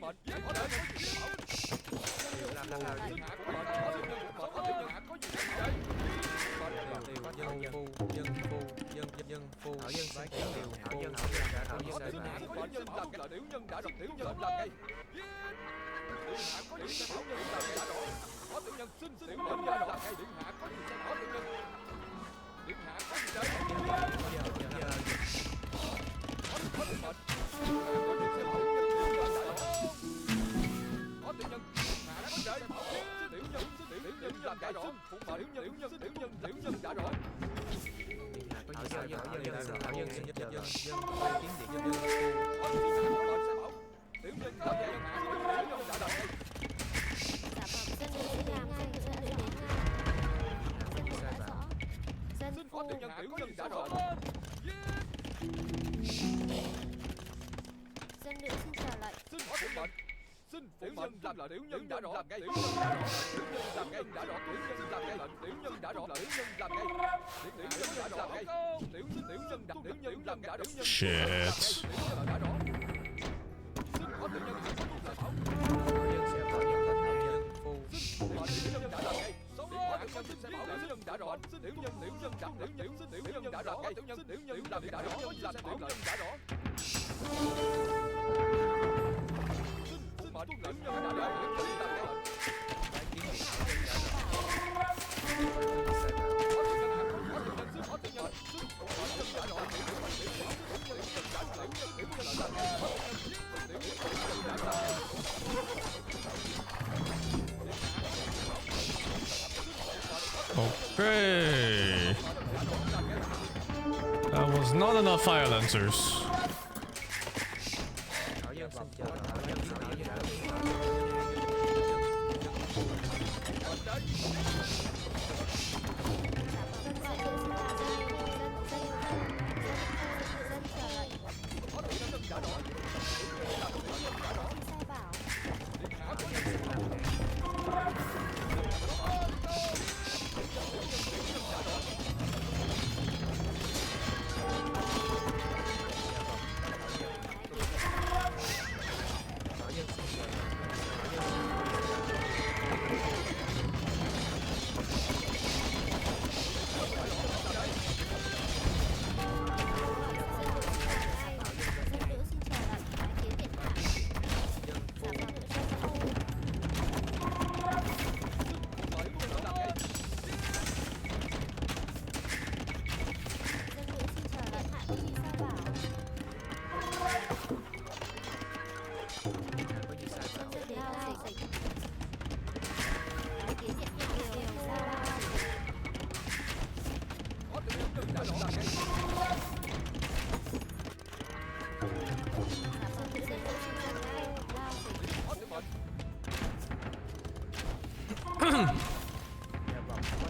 S4: Dân nữ xin trả lệnh.
S3: Dân phu thảo dân xin tiểu điều thảo dân đã thảo dân sai phạm
S5: tiểu nhân đã làm ngay điện hạ có gì sai bảo nhân làm ngay đã rõ có tiểu nhân xin tiểu nhân đã làm ngay điện hạ có gì sai bảo tiểu nhân điện hạ có gì sai có tiểu nhân có gì sai bảo tiểu nhân đã rõ có tiểu nhân hạ có sai bảo tiểu nhân làm ngay rõ phụ mà tiểu nhân đã rõ
S3: thảo dân xin dân kiến điện dân
S5: có tiểu nhân làm sai bảo tiểu nhân làm ngay điện hạ có tiểu nhân đã rõ
S4: Dân nữ xin làm ngay, dân nữ đến ngay. Dân nữ đã rõ. Dân
S5: xin
S4: phu.
S5: có tiểu nhân tiểu nhân đã rõ
S4: Dân nữ xin trả lệnh.
S5: xin có tiểu mệnh xin tiểu nhân làm là tiểu nhân đã rõ tiểu nhân làm ngay đã rõ tiểu nhân làm ngay tiểu nhân đã rõ tiểu nhân làm ngay tiểu nhân đã rõ ngay tiểu nhân làm đã rõ
S1: Shit.
S5: xin có tiểu nhân đã bảo
S3: thảo dân sẽ thảo dân thảo dân phu
S5: tiểu nhân đã làm ngay điện hạ có xin bảo tiểu nhân đã rõ tiểu nhân đã rõ ngay tiểu nhân làm đã rõ làm tiểu nhân đã rõ mệnh tiểu nhân đã rõ tiểu nhân làm ngay
S1: Okay. That was not enough fire lancers.
S3: thảo dân xin chờ thảo dân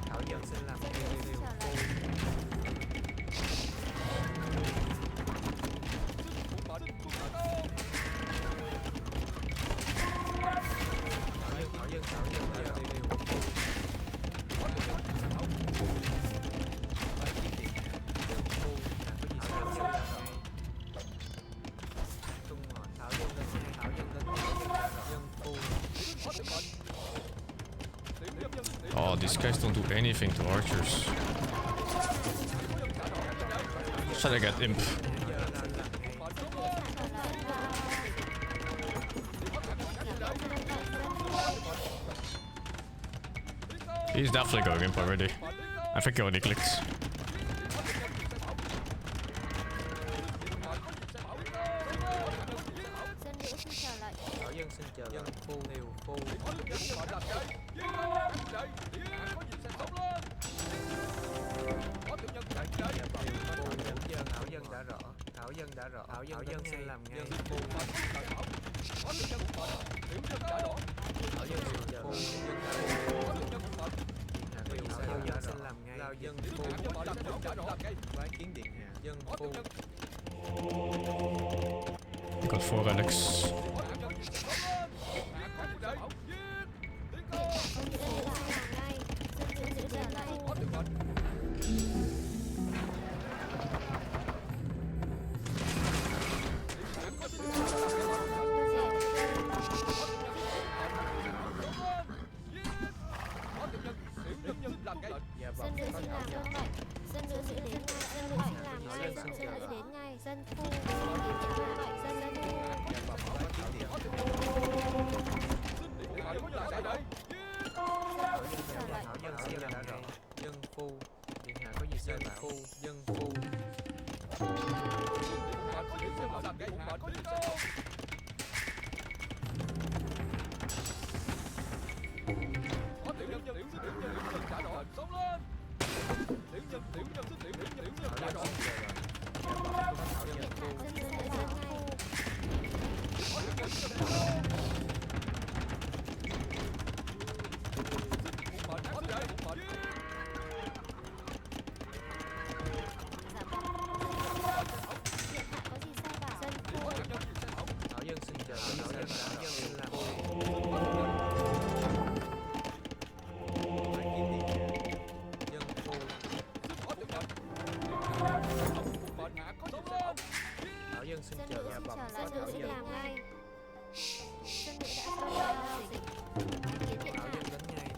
S3: thảo dân xin làm điều thảo dân
S1: Oh, these guys don't do anything to archers. Should I get imp? He's definitely going imp already. I think he already clicked.
S3: thảo dân xin chờ dân phu điều phu thảo dân đã rõ thảo dân xin làm ngay phu thảo dân điều phu thảo dân xin làm ngay lao dân phu bái kiến điện hạ dân phu
S1: Got 4 relics.
S4: dân khu kiểm tra lại dân khu
S3: Dạ vâng, có tiếng điện.
S5: Ai có nhà đây?
S3: Thảo dân xây dựng ngay. Dân khu. Điện hạ có gì sai bảo? Dân khu.
S5: Bạn có những xe làm cái bạn có những đâu? Có tiểu nhân trả đòn sống lên. Tiểu nhân trả đòn.
S3: Thảo dân khu.
S4: dân dân dân khu dạ vâng điện hạ có gì sai bảo dân khu
S3: Thảo dân xin chờ. Thảo dân xin làm. Phải kiếm điện hạ. Dân khu. Thảo dân xin
S4: dân
S3: chờ.
S4: nữ
S3: Dạ
S4: xin
S3: vâng,
S4: chờ lại
S3: có
S4: dân
S3: Thảo
S4: nữ
S3: dân.
S4: làm ngay dân nữ đã xong giao dịch ý kiến điện
S3: Thảo
S4: hạ
S3: dân đến ngay.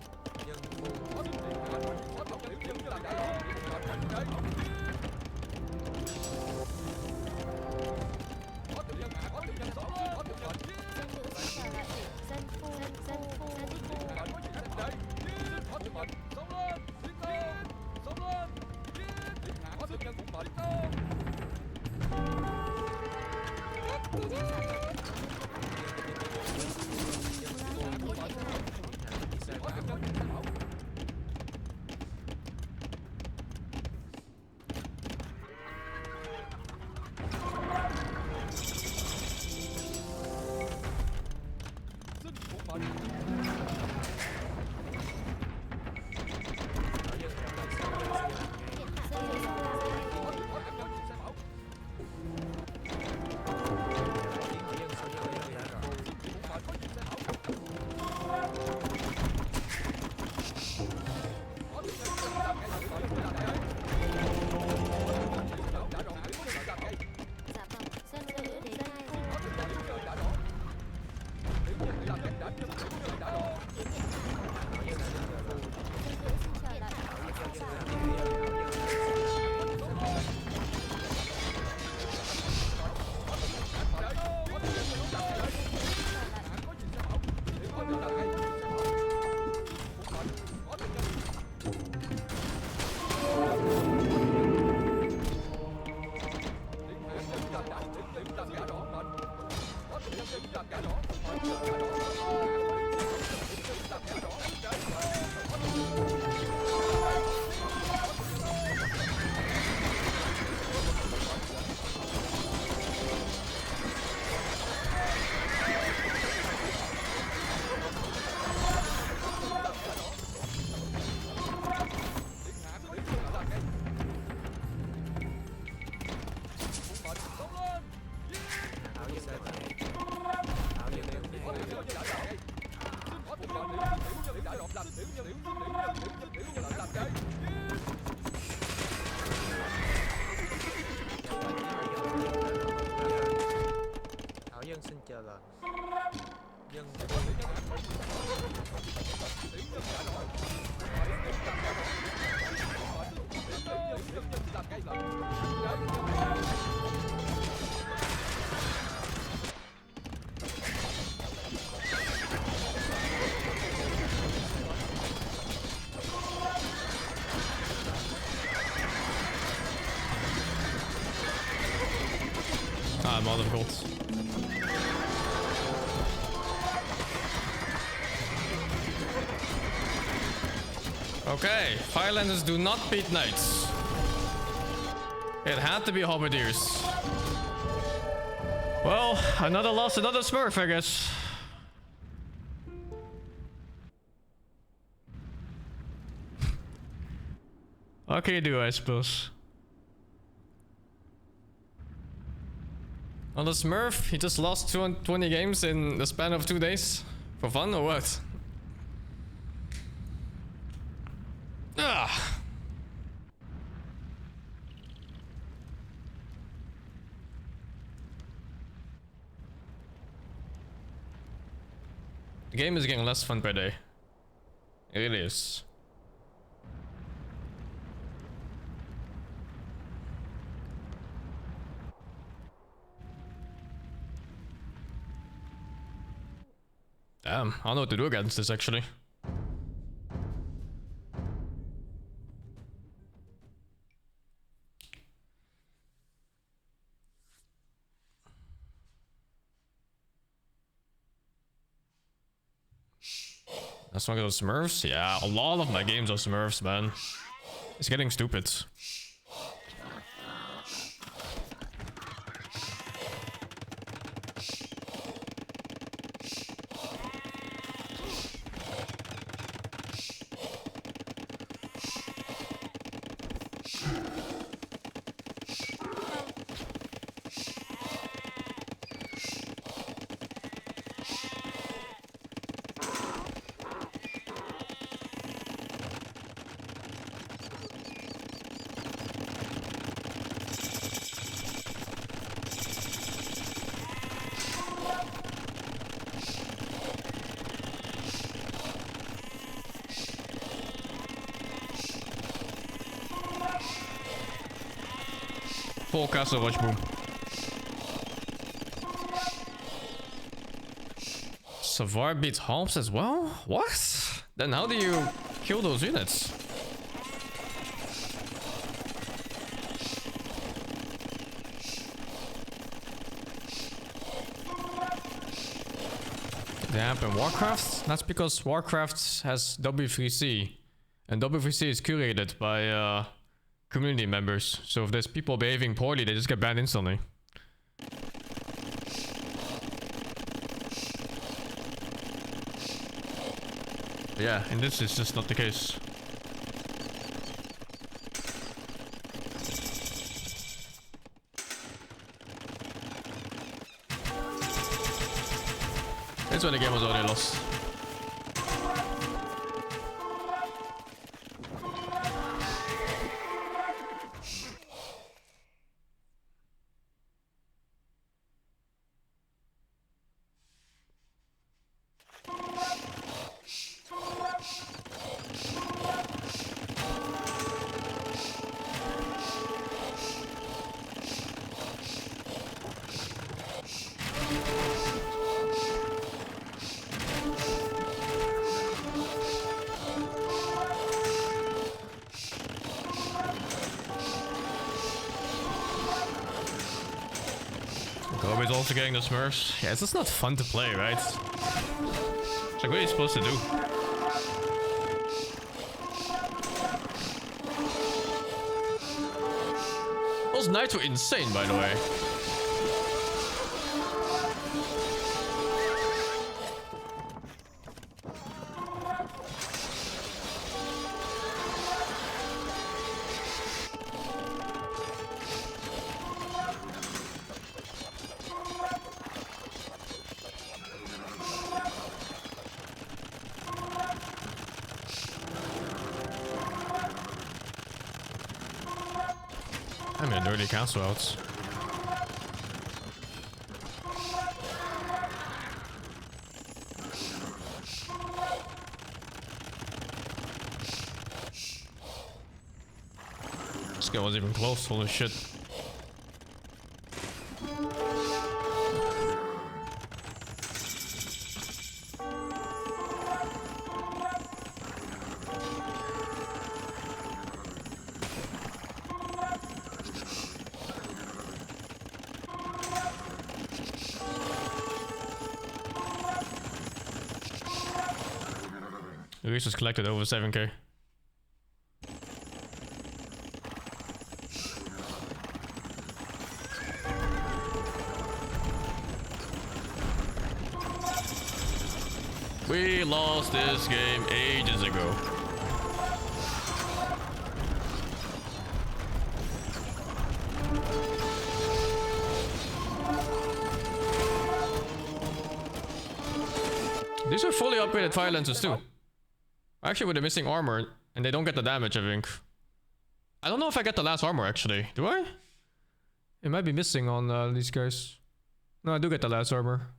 S3: Dân khu.
S4: dân nữ xin chờ lại dân khu dân khu điện hạ dân nữ xong làm ngay dạ vâng dân nữ đến ngay dân nữ xin chờ lại
S3: Thảo dân xin chờ lệnh. Dân
S1: Ah, more difficult. Okay, Firelanders do not beat knights. It had to be halberdiers. Well, another loss, another smurf, I guess. What can you do, I suppose? On the smurf, he just lost 220 games in the span of 2 days. For fun or what? Ah! The game is getting less fun per day. It really is. Damn, I don't know what to do against this actually. That's one of those Smurfs? Yeah, a lot of my games are Smurfs, man. It's getting stupid. Full castle watch boom. Savar beats Holmes as well? What? Then how do you kill those units? They happen in Warcraft? That's because Warcraft has W3C. And W3C is curated by community members. So if there's people behaving poorly, they just get banned instantly. Yeah, and this is just not the case. It's when the game was already lost. Kobe's also getting the Smurfs. Yeah, it's just not fun to play, right? It's like, what are you supposed to do? Those knights were insane, by the way. I mean, dirty castle outs. This guy wasn't even close, holy shit. Luis has collected over 7k. We lost this game ages ago. These are fully upgraded fire lancers too. Actually, with the missing armor, and they don't get the damage, I think. I don't know if I get the last armor, actually. Do I? It might be missing on these guys. No, I do get the last armor.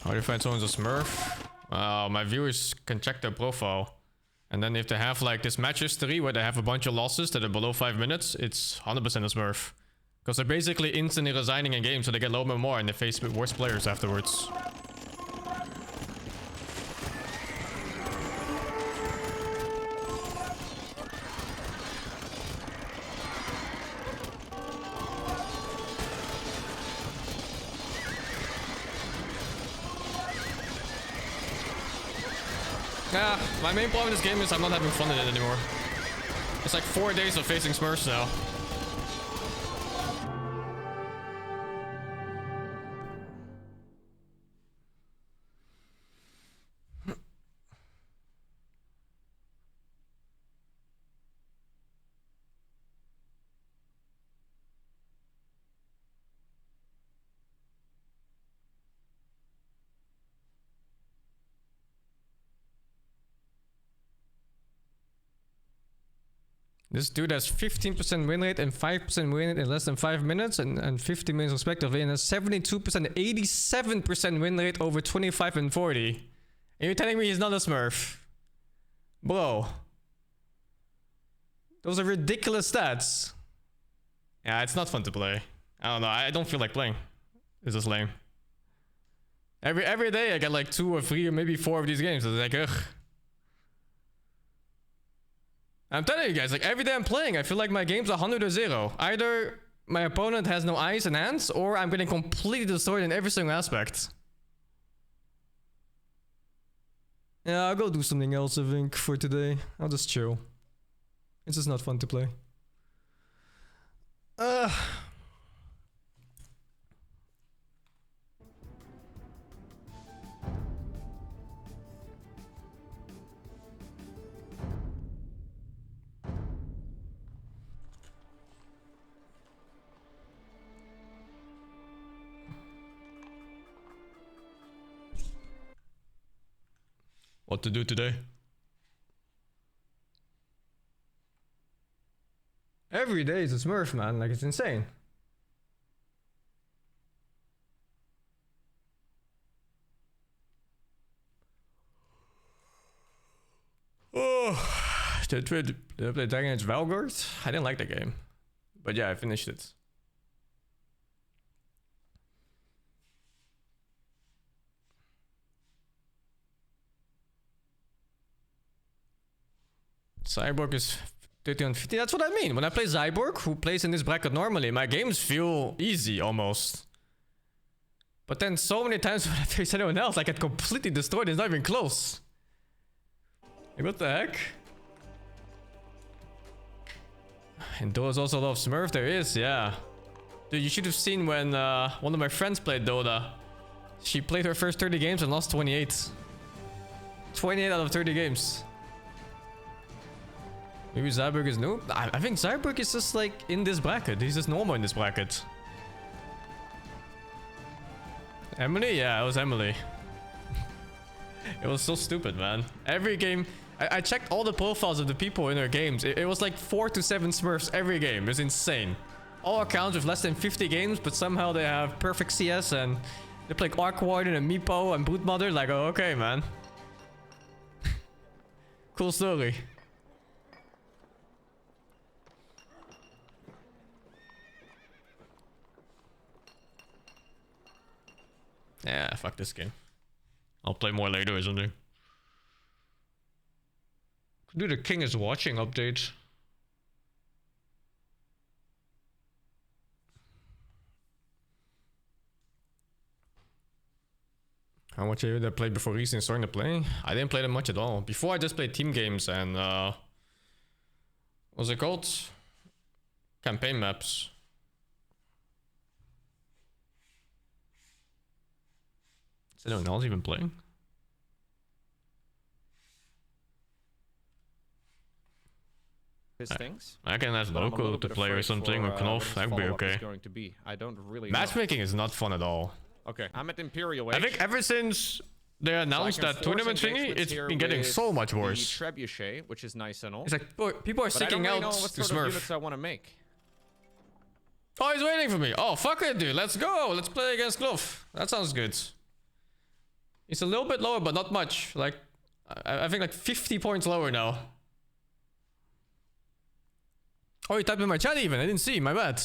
S1: How do you find someone's a smurf? My viewers can check their profile. And then if they have like this match history where they have a bunch of losses that are below 5 minutes, it's 100% a smurf. Because they're basically instantly resigning in games, so they get low more and they face worse players afterwards. Yeah, my main problem in this game is I'm not having fun in it anymore. It's like 4 days of facing Smurfs now. This dude has 15% win rate and 5% win rate in less than 5 minutes and 50 minutes respectively, and has 72% and 87% win rate over 25 and 40. And you're telling me he's not a smurf? Bro. Those are ridiculous stats. Yeah, it's not fun to play. I don't know, I don't feel like playing. It's just lame. Every day I get like 2 or 3 or maybe 4 of these games. It's like, ugh. I'm telling you guys, like every day I'm playing, I feel like my game's 100 or 0. Either my opponent has no eyes and hands, or I'm getting completely destroyed in every single aspect. Yeah, I'll go do something else, I think, for today. I'll just chill. It's just not fun to play. What to do today? Every day is a smurf, man. Like, it's insane. Oh, did I play Dragon Age Valgard? I didn't like the game. But yeah, I finished it. Cyborg is 30 on 50. That's what I mean. When I play Cyborg, who plays in this bracket normally, my games feel easy almost. But then so many times when I face anyone else, I get completely destroyed. It's not even close. Like, what the heck? And Dota's also a lot of Smurf. There is, yeah. Dude, you should have seen when one of my friends played Dota. She played her first 30 games and lost 28. 28 out of 30 games. Maybe Zyberg is new? I think Zyberg is just like in this bracket. He's just normal in this bracket. Emily? Yeah, it was Emily. It was so stupid, man. Every game, I checked all the profiles of the people in their games. It was like 4 to 7 Smurfs every game. It was insane. All accounts with less than 50 games, but somehow they have perfect CS and they play Arkward and a Meepo and Broodmother. Like, oh, okay, man. Cool story. Yeah, fuck this game. I'll play more later or something. Could do the King is Watching update. How much did I play before recently starting to play? I didn't play them much at all. Before I just played team games and what's it called? Campaign maps. Is anyone else even playing?
S3: Things.
S1: I can ask local to play or something, or Knopf, that'd be okay.
S3: I don't really
S1: Matchmaking is not fun at all.
S3: Okay, I'm at Imperial Age.
S1: I think ever since they announced that tournament thingy, it's been getting so much worse.
S3: The Trebuchet, which is nice and all.
S1: It's like people are seeking out to Smurf.
S3: Units I want to make.
S1: Oh, he's waiting for me. Oh, fuck it, dude. Let's go. Let's play against Glove. That sounds good. He's a little bit lower, but not much. Like, I think like 50 points lower now. Oh, he typed in my chat even. I didn't see. My bad.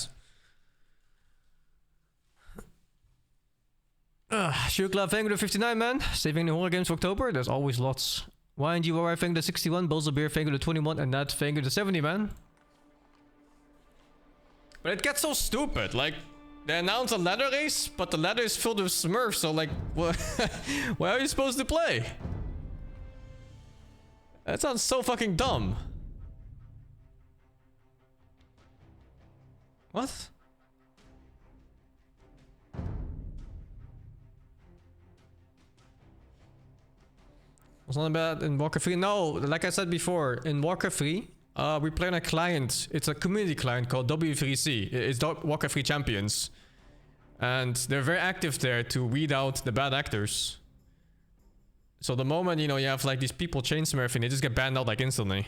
S1: Shukla, thank you to 59, man. Saving the horror games for October. There's always lots. YNGOR, thank you to 61. Bowls of Beer, thank you to 21. And Nat, thank you to 70, man. But it gets so stupid. Like, they announce a ladder race, but the ladder is filled with Smurfs. So, like, what? Where are you supposed to play? That sounds so fucking dumb. What? Was not bad in Warcraft 3. No, like I said before, in Warcraft 3, we play on a client. It's a community client called W3C. It's Warcraft 3 Champions. And they're very active there to weed out the bad actors. So the moment, you know, you have like these people chain smurfing, they just get banned out like instantly.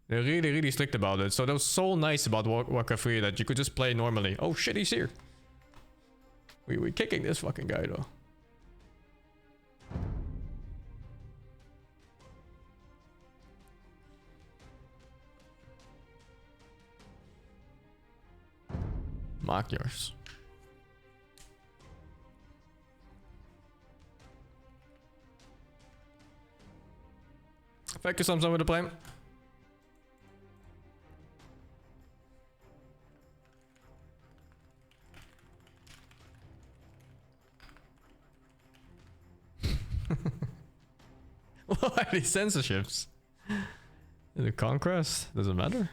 S1: They're really, really strict about it. So that was so nice about Warcraft 3 that you could just play normally. Oh shit, he's here. We're kicking this fucking guy though. Mark yours. Thank you, Samsung, with the plane. What are these censorships? The Conquest? Doesn't matter.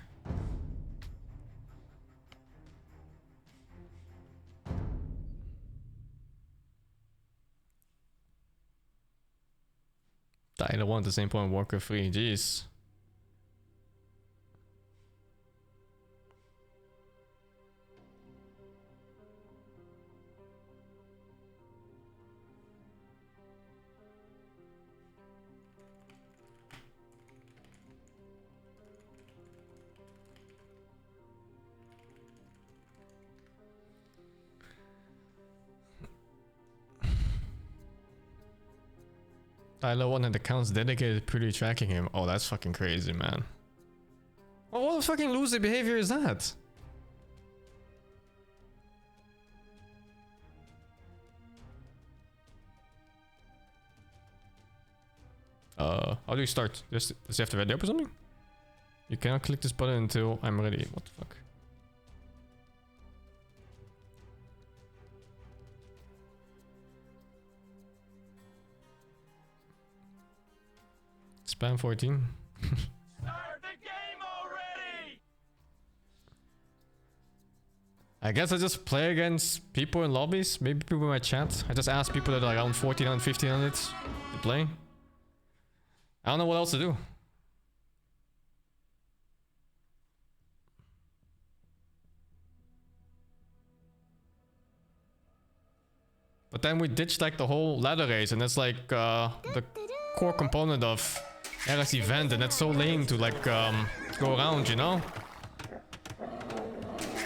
S1: Tyler 1 at the same point, Warcraft 3, jeez. Tyler 1 had accounts dedicated to purely tracking him. Oh, that's fucking crazy, man. Well, what fucking loser behavior is that? How do you start? Does he have to ready up or something? You cannot click this button until I'm ready. What the fuck? Spam 14.
S5: Start the game already!
S1: I guess I just play against people in lobbies. Maybe people in my chat. I just ask people that are around 1400, 1500 to play. I don't know what else to do. But then we ditched like the whole ladder race, and that's like the core component of Era's event, and that's so lame to like go around, you know?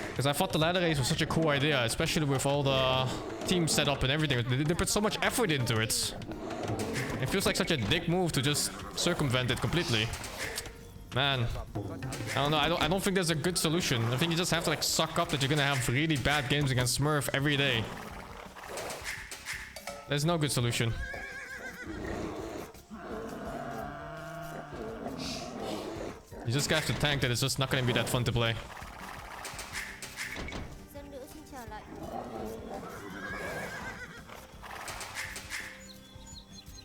S1: Because I thought the ladder race was such a cool idea, especially with all the team setup and everything. They put so much effort into it. It feels like such a dick move to just circumvent it completely. Man, I don't know. I don't think there's a good solution. I think you just have to like suck up that you're gonna have really bad games against Smurf every day. There's no good solution. You just have to tank that it's just not gonna be that fun to play.
S4: Dân nữ xin chào lại.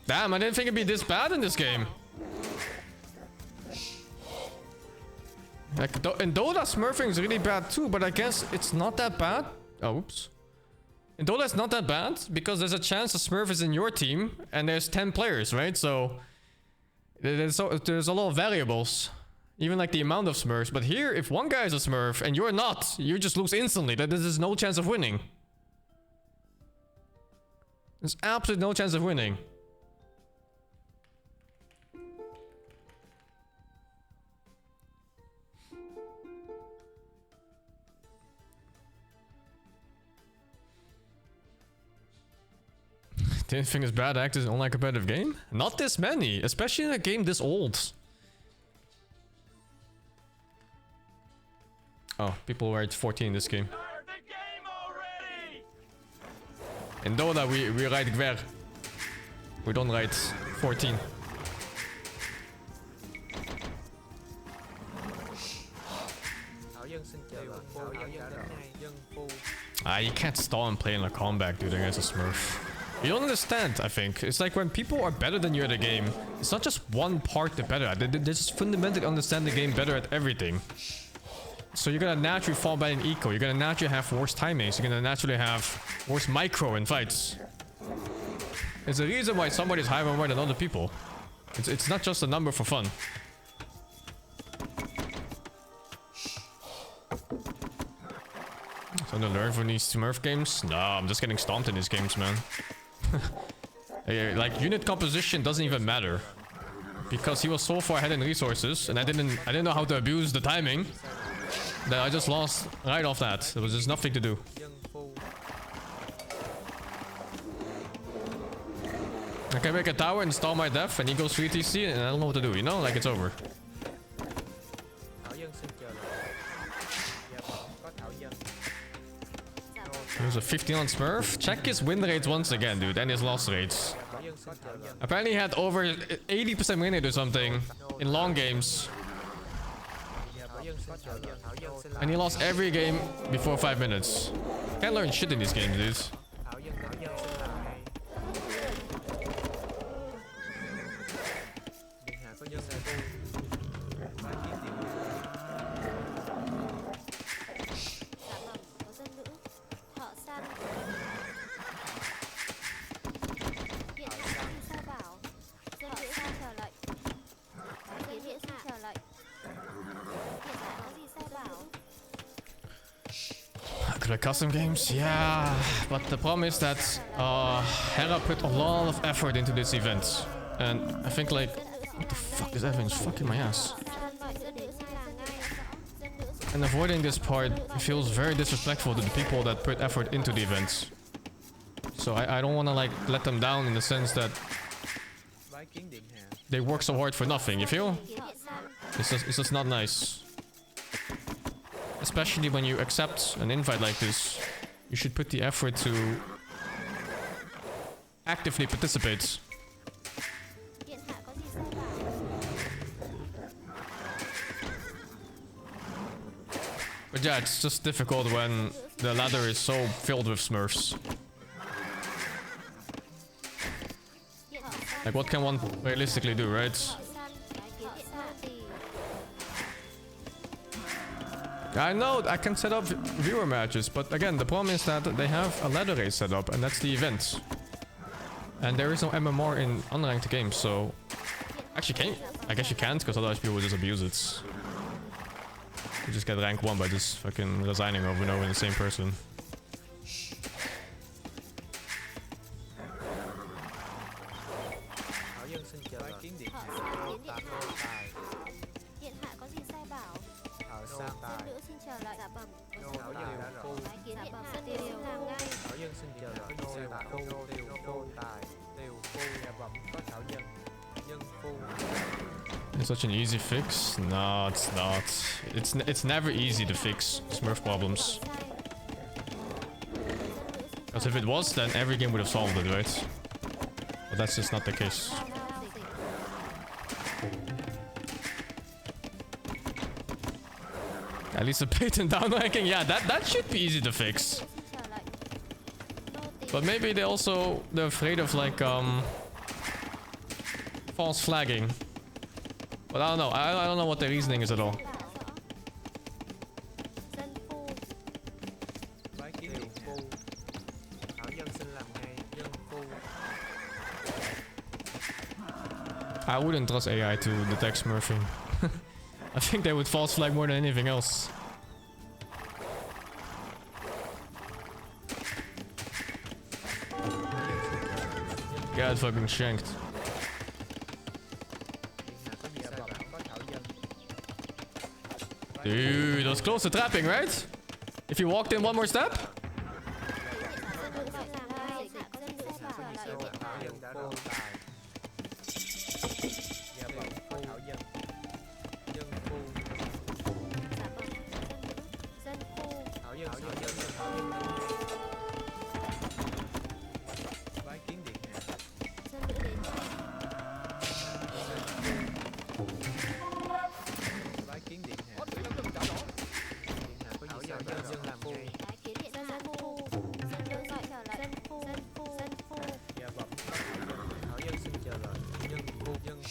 S1: Damn, I didn't think it'd be this bad in this game. Like, in Dota, smurfing is really bad too, but I guess it's not that bad. Oh, oops. In Dota, it's not that bad because there's a chance a smurf is in your team and there's 10 players, right? So there's a lot of variables, even like the amount of smurfs. But here, if one guy is a smurf and you're not, you just lose instantly. There's no chance of winning. There's absolutely no chance of winning. The only thing is bad actors in an online competitive game? Not this many, especially in a game this old. Oh, people write 14 in this game. In Dota we write Gwer. We don't write 14.
S3: Thảo Dân xin chào bạn. Thảo Dân đã đến ngay. Dân phu.
S1: You can't stall and play in a comeback, dude, against a Smurf. You don't understand, I think. It's like when people are better than you at a game, it's not just one part they're better at. They just fundamentally understand the game better at everything. So you're gonna naturally fall bad in eco. You're gonna naturally have worse timings. You're gonna naturally have worse micro in fights. There's a reason why somebody's higher more than other people. It's not just a number for fun. So to learn from these Smurf games? No, I'm just getting stomped in these games, man. Like unit composition doesn't even matter. Because he was so far ahead in resources and I didn't know how to abuse the timing. That I just lost right off that. There was just nothing to do. I can make a tower and stall my def and he goes 3 TC and I don't know what to do, you know? Like it's over. Here's a 15 on Smurf. Check his win rates once again, dude, and his loss rates. Apparently he had over 80% win rate or something in long games. And he lost every game before 5 minutes. Can't learn shit in these games, dude. Could I custom games? Yeah, but the problem is that Hera put a lot of effort into this event. And I think like, what the fuck is Evans fucking my ass? And avoiding this part feels very disrespectful to the people that put effort into the event. So I don't want to like let them down in the sense that they work so hard for nothing, you feel? It's just not nice. Especially when you accept an invite like this, you should put the effort to actively participate. But yeah, it's just difficult when the ladder is so filled with Smurfs. Like what can one realistically do, right? I know I can set up viewer matches, but again, the problem is that they have a ladder race set up, and that's the event. And there is no MMR in unranked games, so... Actually, I guess you can't, because otherwise people would just abuse it. You just get rank 1 by just fucking resigning over and over in the same person. It's such an easy fix? No, it's not. It's never easy to fix Smurf problems. Because if it was, then every game would have solved it, right? But that's just not the case. At least a patent down ranking, yeah, that should be easy to fix. But maybe they're afraid of like false flagging. But I don't know. I don't know what the reasoning is at all. I wouldn't trust AI to detect smurfing. I think they would false flag more than anything else. Get fucking shanked. Dude, that was close to trapping, right? If you walked in one more step?
S3: Cô tài. Dạ vâng, có thảo dân. Dân phu.
S4: Dạ vâng. Dân phu.
S3: Thảo dân. Bái kiến điện hạ.
S4: Dân nữ đến đây.
S3: Bái kiến điện hạ.
S5: Có tiểu nhân đã rõ.
S3: Điện hạ có gì sao dân làm ngay.
S4: Bái kiến điện hạ. Dân phu. Dân nữ gọi trở lại. Dân phu. Dân phu.
S3: Dạ vâng, có thảo dân xin chờ lời. Dân phu. Dân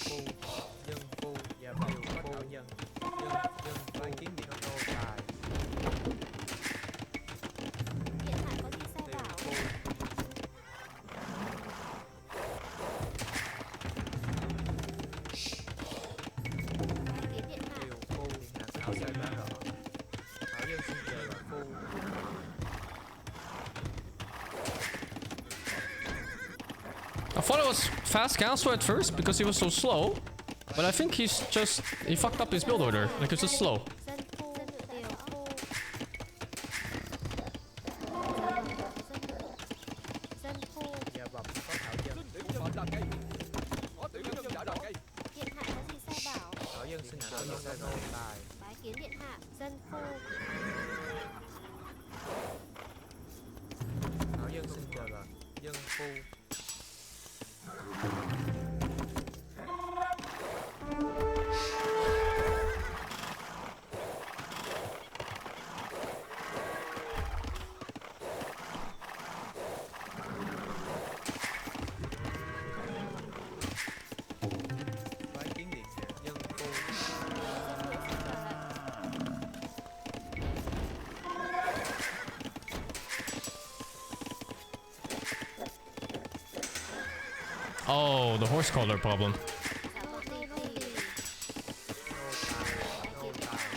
S3: phu. Dạ vâng, có thảo dân. Dân bái kiến điện hạ. Cô tài.
S4: Điện hạ có gì sai
S3: Tiểu
S4: bảo.
S3: phu.
S4: Bái kiến điện hạ.
S3: Tiểu phu. Điện hạ có gì sai bảo. Thảo dân xin chờ lời phu.
S1: I thought it was fast cancel at first because he was so slow. But I think he fucked up his build order. Like it's just slow.
S4: Dân phu. Dân nữ tiểu phu. Dân phu.
S3: Dạ vâng, có thảo dân.
S5: Xin tiểu nhân làm ngay. Có tiểu nhân đã rõ.
S4: Điện hạ có gì sai bảo.
S3: Thảo dân xin chờ lời cô tài.
S4: Bái kiến điện hạ. Dân phu.
S3: Thảo dân xin chờ lời. Dân phu. Bái kiến điện hạ. Dân phu.
S1: Oh, the horse collar problem.
S4: Dạ vâng, nô tỳ.
S3: Nô tài.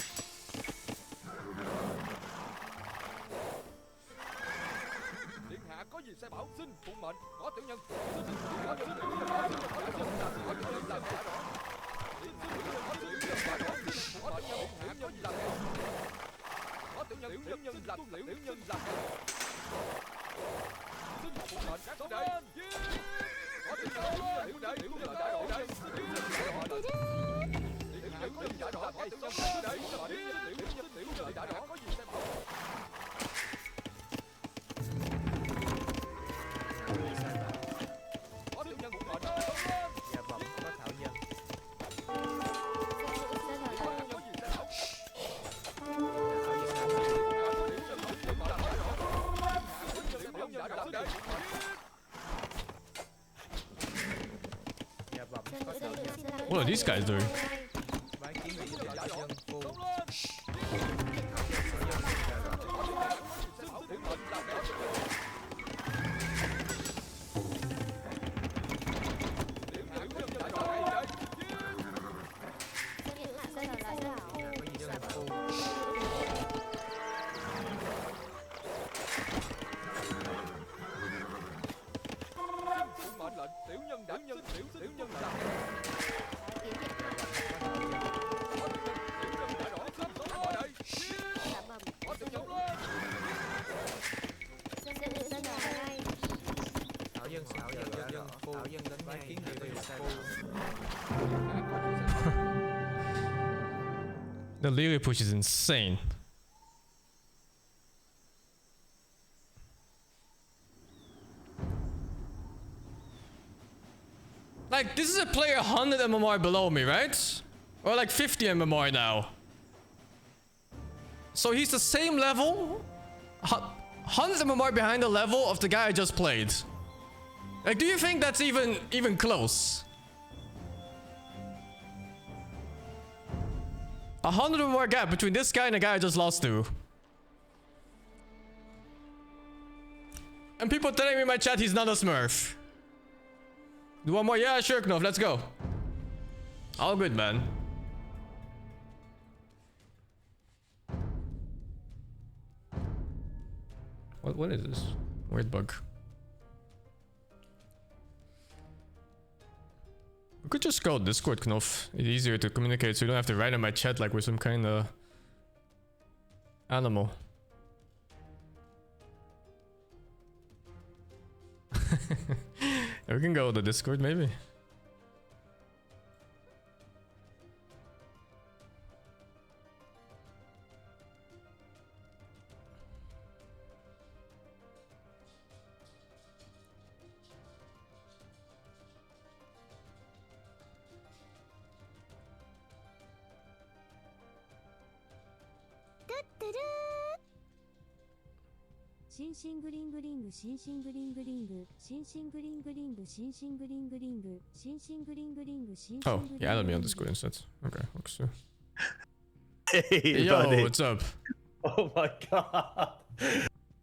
S5: Điện hạ có gì sai bảo xin phụng mệnh. Có tiểu nhân. Có tiểu nhân đã rõ. Có tiểu nhân làm đã rõ. Có tiểu nhân đã rõ. Có tiểu nhân điện hạ có gì làm ngay. Có tiểu nhân làm tiểu nhân làm ngay. Xin phụng mệnh các đệ. Có tiểu nhân tiểu nhân đã rõ. Điện hạ có gì đã rõ. Có tiểu nhân tiểu nhân đã rõ. Có gì sai bảo. Có tiểu nhân phụng mệnh.
S3: Dạ vâng, có thảo dân.
S4: Dân nữ
S5: Có
S4: dân
S5: tiểu
S4: ở
S5: nhân gì sai bảo.
S3: Dạ vâng,
S4: Dân
S3: có
S4: nữ
S3: thảo
S4: dân nữ
S3: dân.
S4: xin làm.
S1: What are these guys doing?
S3: Bái kiến điện hạ. Dân phu.
S4: Điện hạ dân ở lại bảo.
S3: Điện hạ có gì sai bảo.
S5: Mệnh lệnh tiểu nhân đã nhân tiểu nhân làm
S4: Bái kiến điện hạ.
S5: tiểu nhân đã rõ xin ở đây
S4: Dạ bẩm.
S5: có tiểu nhân lên
S4: Dân nữ dân ở đây.
S3: Thảo dân xin chờ lời. Dân phu. Thảo dân đến bái kiến điện hạ. Phu.
S1: The Lily push is insane. Like, this is a player 100 MMR below me, right? Or like 50 MMR now. So he's the same level, 100 MMR behind the level of the guy I just played. Like, do you think that's even close? 100 MMR gap between this guy and the guy I just lost to. And people telling me in my chat he's not a smurf. Do one more? Yeah, sure, Knopf, let's go. All good, man. What is this? Weird bug. We could just go Discord, Knopf. It's easier to communicate so you don't have to write in my chat like we're some kind of animal. We can go to Discord maybe.
S6: SingSing ring ring SingSing ring ring SingSing ring ring SingSing ring ring SingSing ring ring SingSing
S1: Oh, yeah, added me on Discord instead. Okay, works too.
S7: Hey,
S1: Yo,
S7: buddy.
S1: what's up?
S7: Oh my god.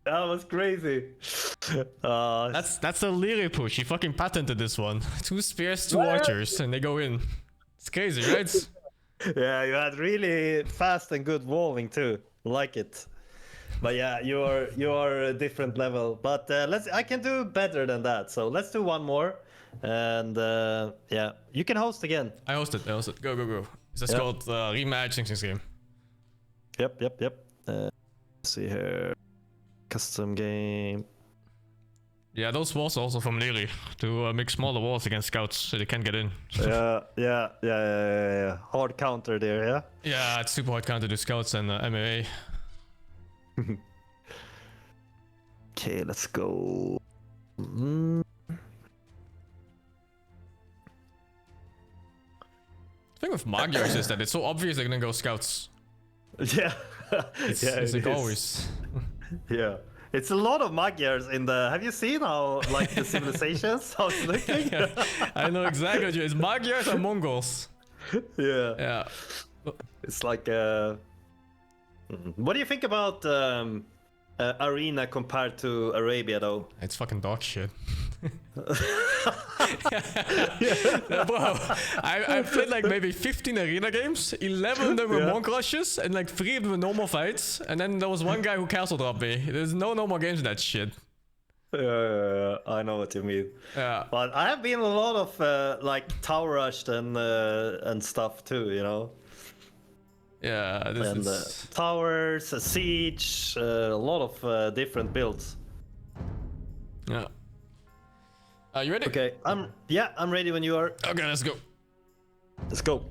S7: That was crazy.
S1: That's a lyric push. He fucking patented this one. 2 spears, 2 archers, and they go in. It's crazy, right?
S7: Yeah, you had really fast and good walling too. Like it. But yeah, you're a different level. But I can do better than that. So let's do one more. And yeah, you can host again.
S1: I hosted. Go, go, go. It's
S7: Yep.
S1: called Rematch SingSing game.
S7: Yep. Let's see here. Custom game.
S1: Yeah, those walls are also from Leary to make smaller walls against scouts so they can't get in.
S7: Yeah. Hard counter there, yeah?
S1: Yeah, it's super hard counter to scouts and MMA.
S7: Okay, let's go.
S1: The thing with Magyars is that it's so obvious they're gonna go scouts.
S7: Yeah.
S1: It's,
S7: yeah,
S1: it's
S7: it
S1: like
S7: is.
S1: always.
S7: Yeah. It's a lot of Magyars in the... Have you seen how, like, the civilizations, how it's looking?
S1: I know exactly what you... It's Magyars and Mongols.
S7: Yeah.
S1: Yeah.
S7: It's like... What do you think about Arena compared to Arabia, though?
S1: It's fucking dog shit. Bro, I played like maybe 15 arena games, 11 of them were monk rushes, and like 3 of them were normal fights, and then there was one guy who castle dropped me. There's no normal games in that shit.
S7: Yeah, I know what you mean.
S1: Yeah.
S7: But I have been a lot of like tower rushed and stuff too, you know?
S1: Yeah, this
S7: And
S1: is...
S7: towers, a siege, a lot of different builds.
S1: Yeah. Are you ready?
S7: Okay, I'm ready when you are.
S1: Okay, let's go.
S7: Let's go.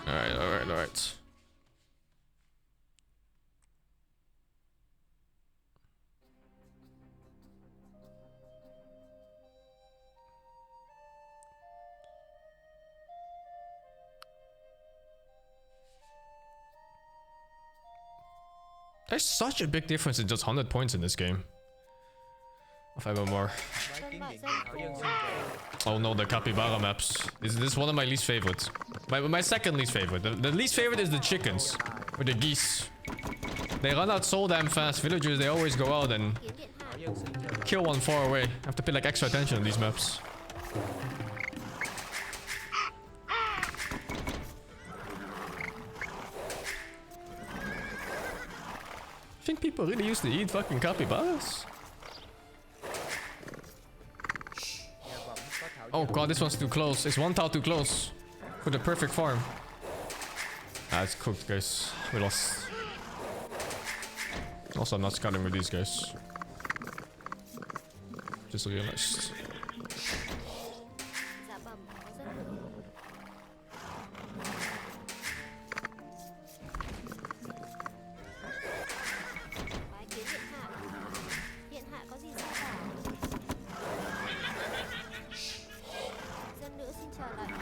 S1: Alright. There's such a big difference in just 100 points in this game. Of MMR.
S4: Dân bại dân phù.
S1: Oh no, the capybara maps. This is one of my least favorites. My second least favorite. The least favorite is the chickens. Or the geese. They run out so damn fast. Villagers, they always go out and
S4: Kiến điện hạ.
S3: dân xin chờ
S1: kill one far away. I have to pay like extra attention on these maps. I think people really used to eat fucking capybaras?
S3: nhà bẩm có thảo
S1: Oh god, this one's too close. It's 1 tile too close. For the perfect farm. Ah, it's cooked, guys. We lost. Also, I'm not scouting with these guys. Just realized.
S4: Dạ bẩm có dân nữ. Bái kiến điện hạ. Điện hạ có gì sai bảo? Dân nữ xin chờ lệnh.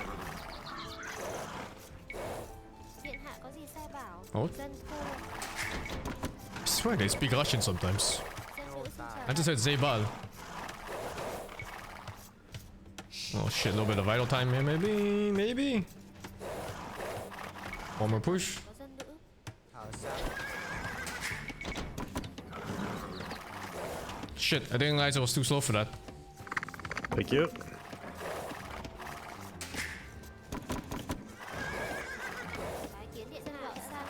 S4: Điện hạ có gì sai bảo?
S1: Oh.
S4: Dân phu.
S1: I swear they speak Russian sometimes.
S4: Dân nữ xin chờ
S1: I just heard Zeybal. Oh shit, a little bit of vital time here, maybe. One more push.
S4: có dân nữ.
S3: thảo sang
S1: Shit, I didn't realize I was too slow for that.
S7: Thank you.
S4: Bái kiến điện hạ sang.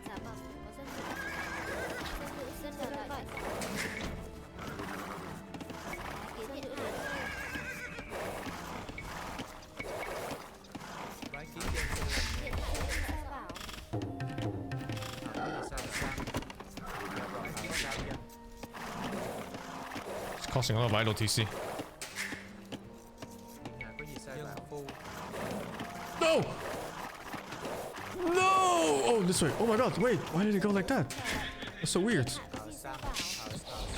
S4: Dạ bẩm có dân nữ. Dân nữ xin chờ lệnh. Bái kiến điện hạ.
S3: bái kiến dân xin lệnh
S4: Điện hạ có gì sai bảo?
S3: thảo sang sang
S1: Causing a lot of idle TC.
S3: Điện hạ có gì sai bảo? Phu.
S1: No! No! Oh, this way. Oh my god, wait. Why did it go like that? That's so weird.
S3: Thợ Sam. Thợ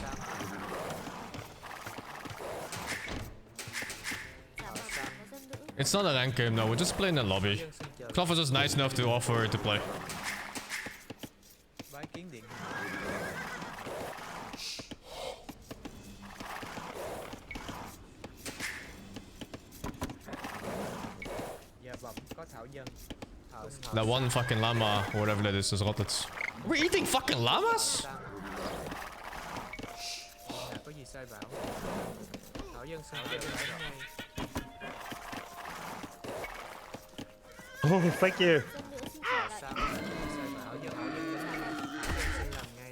S3: Sam.
S1: It's not a rank game, no. We're just playing in lobby.
S3: Dân xin chờ.
S1: Clough was just nice enough to offer to play.
S3: Bái kiến điện. Dạ bẩm có thảo dân. Thợ
S1: That one fucking llama, or whatever that is rotted. We're eating fucking llamas?
S3: Sam. Điện hạ có gì sai bảo? Thảo dân xin chờ đợi ngay.
S7: Oh, thank you.
S4: Dân nữ xin trở lại.
S3: Thảo dân đến ngay. Thảo dân xin làm ngay.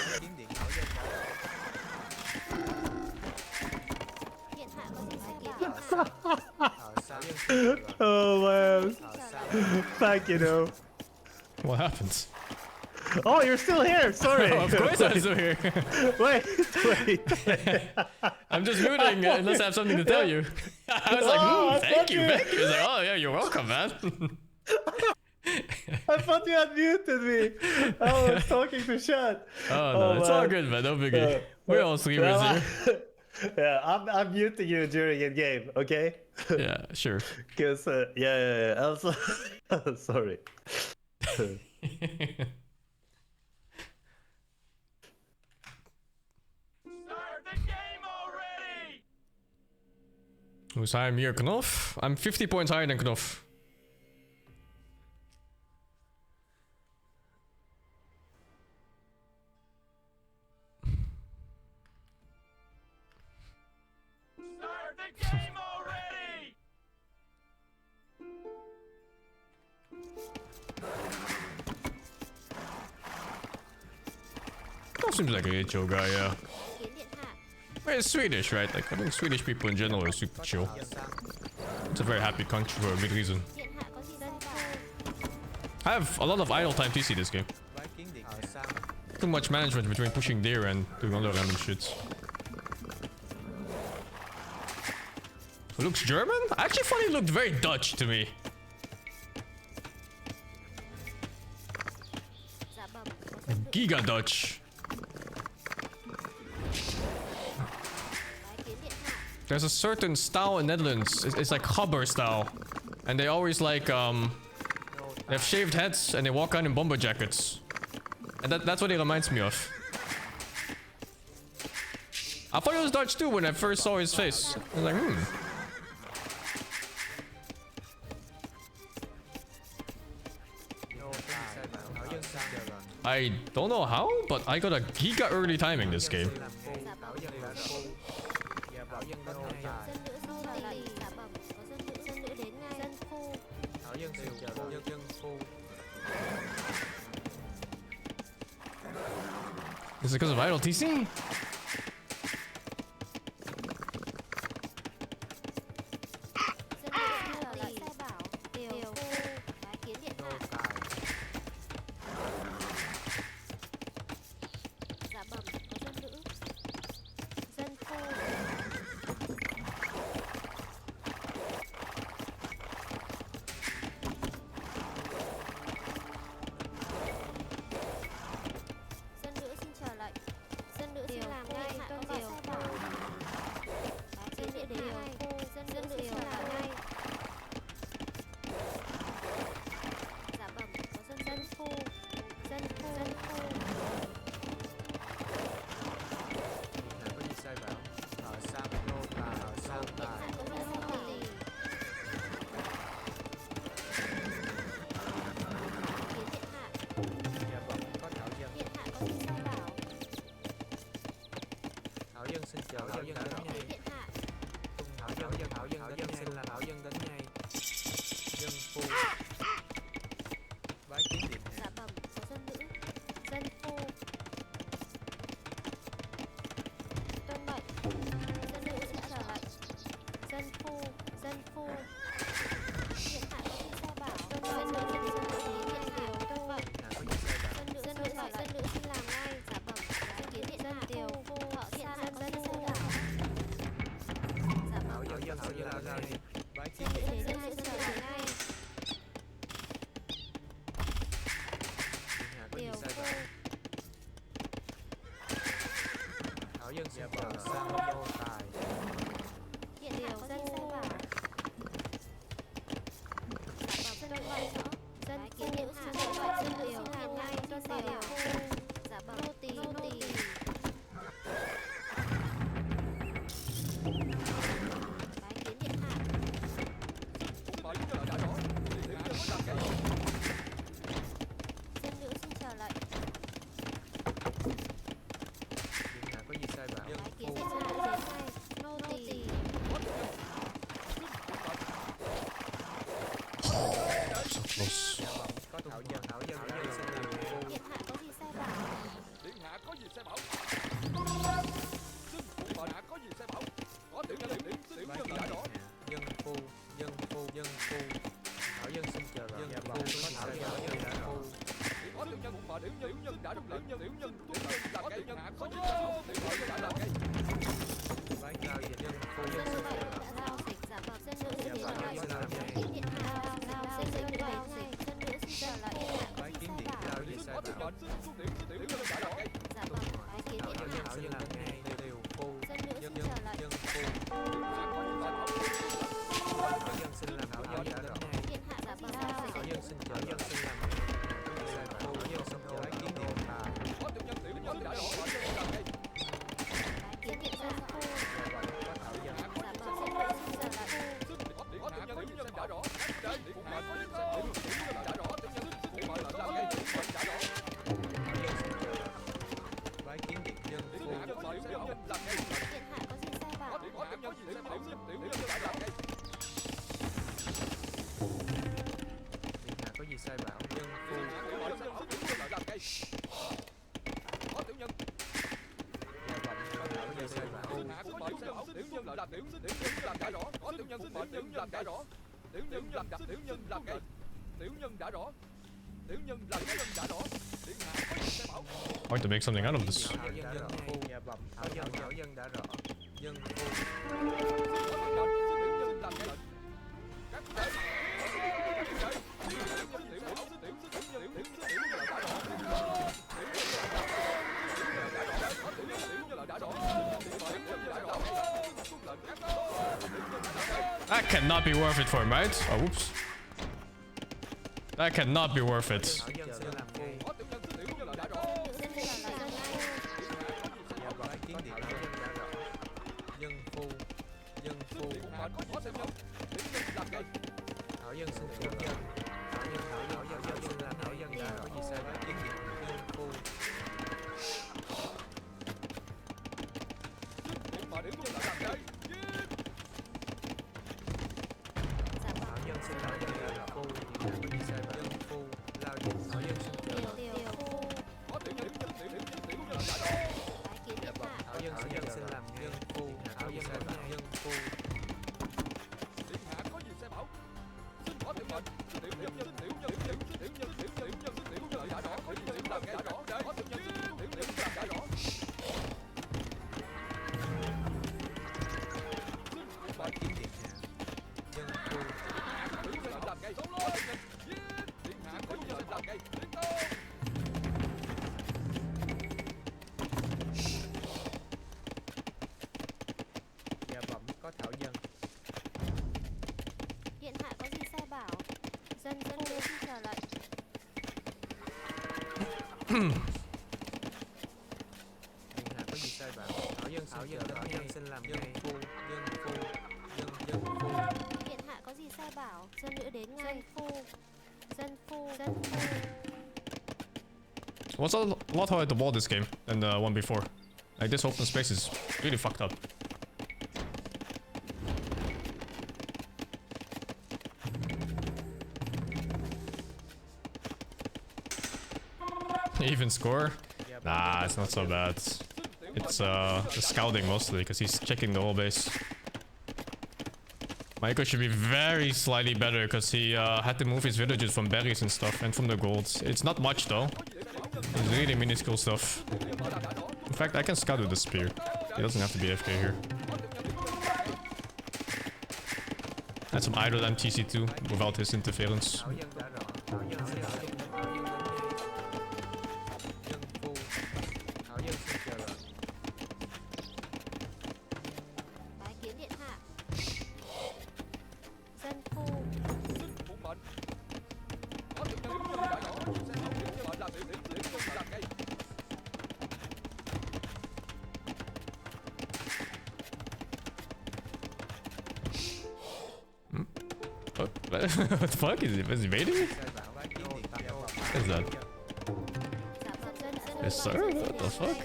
S3: Bái kiến điện thảo dân đã đợi.
S4: Điện hạ có gì sai bảo?
S3: Thợ Sam dân xin chờ đợi.
S7: Oh man,
S3: Thợ Sam.
S7: thank you, though.
S1: What happened?
S7: Oh, you're still here. Sorry.
S1: Of course I'm still here.
S7: Wait, wait.
S1: I'm just muting unless I have something to tell you. I was like,
S7: Oh, I
S1: thank
S7: thought
S1: you,
S7: you-
S1: thank you. It's like, oh yeah, you're welcome, man.
S7: I thought you had muted me. I was talking to chat.
S1: Oh no, it's all good, man. No biggie. We're all streamers here.
S7: Yeah, I'm muting you during a game, okay?
S1: Yeah, sure.
S7: Because yeah. Also, sorry.
S1: Who's higher, me or Knopf? I'm 50 points higher than Knopf. Knopf seems like a chill guy, yeah.
S4: Kiến điện hạ.
S1: Well, it's Swedish, right? Like, I think Swedish people in general are super chill. It's a very happy country for a good reason.
S4: Điện hạ có gì sai bảo?
S1: I have a lot of idle time TC this game.
S3: Bái kiến điện thợ Sam.
S1: Too much management between pushing deer and doing other random shit. It looks German? I actually thought he looked very Dutch to me.
S4: Dạ bẩm có dân nữ.
S1: Giga Dutch.
S4: Bái kiến điện hạ.
S1: There's a certain style in Netherlands. It's like Gabber style. And they always like, they have shaved heads and they walk around in bomber jackets. And that's what he reminds me of. I thought he was Dutch too when I first saw his face. I was like,
S3: Nô có gì sai bảo? Thảo dân xin chờ đợi.
S1: I don't know how, but I got a giga early time in this game.
S3: Xin làm phu. Thảo dân đã đợi. Dạ bảo dân đến ngay.
S4: Dân nữ xin trở lại. Dạ bẩm có dân nữ đến ngay. Dân phu.
S3: Thảo dân xin chờ đợi. Dân phu.
S1: Is it because of idle TC?
S4: Dân nữ xin trở lại. Sai bảo. Điều phu. Bái kiến điện
S3: Nô
S4: hạ.
S3: tài.
S4: Dạ bẩm có dân nữ. Dân phu. Dân nữ xin trở lại. Dân nữ xin làm ngay. Tuân điều. Sai bảo. Bái kiến điện điều phu. Dân nữ xin làm ngay. Dạ bẩm có dân phu. Dân phu.
S3: Điện hạ có gì sai bảo? Thợ Sam. Nô tài. Thợ Sam tài.
S4: Có dân phu. Kiến điện hạ.
S3: Dạ bẩm có thảo dân.
S4: Điện hạ có gì sai bảo?
S3: Thảo dân xin chờ. Thảo dân đến
S4: Kiến
S3: ngay.
S4: điện hạ.
S3: Thảo dân xin làm. Thảo dân đến ngay. Dân phu. Bái kiến điện hạ.
S4: Dạ bẩm có dân nữ. Dân phu. Tuân mệnh. Dân nữ xin trở lại. Dân phu. Điện hạ có gì sai bảo? Tuân mệnh. Dân nữ xin trở lại. Điện điều. Tuân mệnh.
S3: Điện hạ có gì sai bảo?
S4: Dân nữ xin làm ngay. Dạ bẩm. Bái kiến điện hạ. Điều phu. Điện hạ có
S1: Close.
S3: Có thảo dân xin làm phu.
S4: Điện hạ có gì sai bảo?
S5: Điện hạ có gì sai bảo? Xin phụ mệnh hạ có gì sai bảo? Có tiểu nhân đã rõ.
S3: Dân phu. Thảo dân xin chờ đợi. Dân phu có thảo dân đã rõ.
S5: Có tiểu nhân mà tiểu nhân đã đọc lệnh. Tiểu nhân tuân lệnh là cái điện hạ có gì sai bảo? Tiểu nhân đã làm cái.
S3: Bái cao về dân phu.
S4: Dân nữ đã giao dịch giả bảo dân nữ đến lại. Điện hạ giao dịch đến lại. Dân nữ xin trở lại. Điện hạ có
S3: Bái
S4: gì
S3: kiến
S4: sai
S3: điện
S4: bảo?
S3: cao về sai
S5: Có tiểu
S3: bảo.
S5: mệnh xin xuống tiểu nhân đã rõ cái.
S4: Giả bảo bái kiến điện hạ.
S3: Thảo dân làm ngay đều phu.
S4: Dân nữ xin
S3: Dân
S4: trở lại.
S3: phu. Thảo dân xin làm thảo dân đã rõ.
S4: Điện hạ giả bảo
S3: Thảo
S4: giao
S3: dân
S4: dịch.
S3: xin chờ dân xin làm sai bảo. Thảo dân xin chờ bái kiến điện hạ.
S5: Có tiểu nhân đã rõ. Tiểu nhân làm cái.
S4: Bái kiến điện hạ.
S3: Có thảo dân.
S4: Giả bảo dân nữ xin trở lại.
S5: Có tiểu nhân đã rõ. Điện hạ có gì sai bảo? Tiểu nhân đã rõ. Tiểu nhân xin phụ mệnh làm cái. Đã rõ.
S3: Thảo dân xin chờ đợi. Bái kiến điện dân phu.
S5: Điện hạ có gì sai bảo? Làm cái.
S4: Điện hạ có gì sai bảo?
S5: Có tiểu nhân có gì sai bảo? Tiểu nhân đã làm cái.
S3: Điện hạ có gì sai bảo? Dân phu.
S5: Có tiểu nhân
S3: Dạ bẩm có thảo dân sai bảo.
S5: Điện hạ có gì sai bảo? Tiểu nhân làm tiểu nhân làm đã rõ. Có tiểu nhân xin mệnh tiểu nhân đã rõ. Tiểu nhân làm cái. Tiểu nhân đã rõ. Tiểu nhân làm cái đã rõ. Điện hạ có gì sai bảo?
S1: I want to make something out of this.
S3: Thảo dân đã rõ. Dạ bẩm thảo dân đã rõ. Dân phu.
S5: Có tiểu nhân xin tiểu nhân làm cái. Các đệ.
S1: That cannot be worth it for him, right? Oh, whoops. That cannot be worth it.
S3: Thảo dân xin làm phu.
S5: Có tiểu nhân xin tiểu nhân đã rõ.
S4: Dân nữ xin trở lại.
S3: Dạ bẩm kiến điện thảo dân đã rõ. Dân phu. Dân phu.
S5: Có tiểu nhân làm cái.
S3: Thảo dân xin phụ dân. Thảo dân xin làm thảo dân đã rõ. Có gì sai bảo? Kiến điện dân phu.
S5: Mà tiểu nhân làm cái.
S4: Giả bảo
S3: Thảo dân xin thảo dân đã rõ. Phu. Điện hạ có gì sai bảo? Dân phu. Lao điện thảo dân xin chờ đợi.
S4: điều phu.
S5: Có tiểu nhân đã rõ.
S4: Bái kiến điện hạ.
S3: Thảo dân xin làm dân phu. Thảo dân sai bảo. Dân phu.
S5: Điện hạ có gì sai bảo? Xin có tiểu nhân. Tiểu nhân đã rõ. Có gì sai làm cái đã rõ. Có tiểu nhân làm đã rõ.
S3: Bái kiến điện hạ. Dân phu.
S5: Tiểu nhân làm cái. Có tiểu nhân. Điện hạ có gì sai làm cái.
S3: Dạ bẩm có thảo dân.
S4: Điện hạ có gì sai bảo? Dân nữ xin trở lại.
S3: Điện hạ có gì sai bảo? Thảo dân xin làm dân phu. Dân phu.
S4: Điện hạ có gì sai bảo? Dân nữ đến ngay. Dân phu.
S1: What's a lot harder to wall this game than the one before? Like this open space is really fucked up. Even score? Nah, it's not so bad. It's the scouting mostly, because he's checking the whole base. Michael should be very slightly better, because he had to move his villagers from berries and stuff, and from the golds. It's not much though. It's really minuscule stuff. In fact, I can scout with the spear. He doesn't have to be AFK here. And some idle MTC too, without his interference.
S3: Thảo dân đã rõ. Thảo dân xin làm. Dân phu. Thảo dân xin chờ đợi.
S4: Bái kiến điện hạ. Dân phu.
S5: Phụ mệnh. Có tiểu nhân đã rõ. Tiểu nhân làm cái.
S1: What the fuck? Is he baiting me?
S3: Sai bảo bái kiến điện hạ.
S1: What is that?
S4: Giả bảo dân nữ.
S1: Yes sir? What the fuck?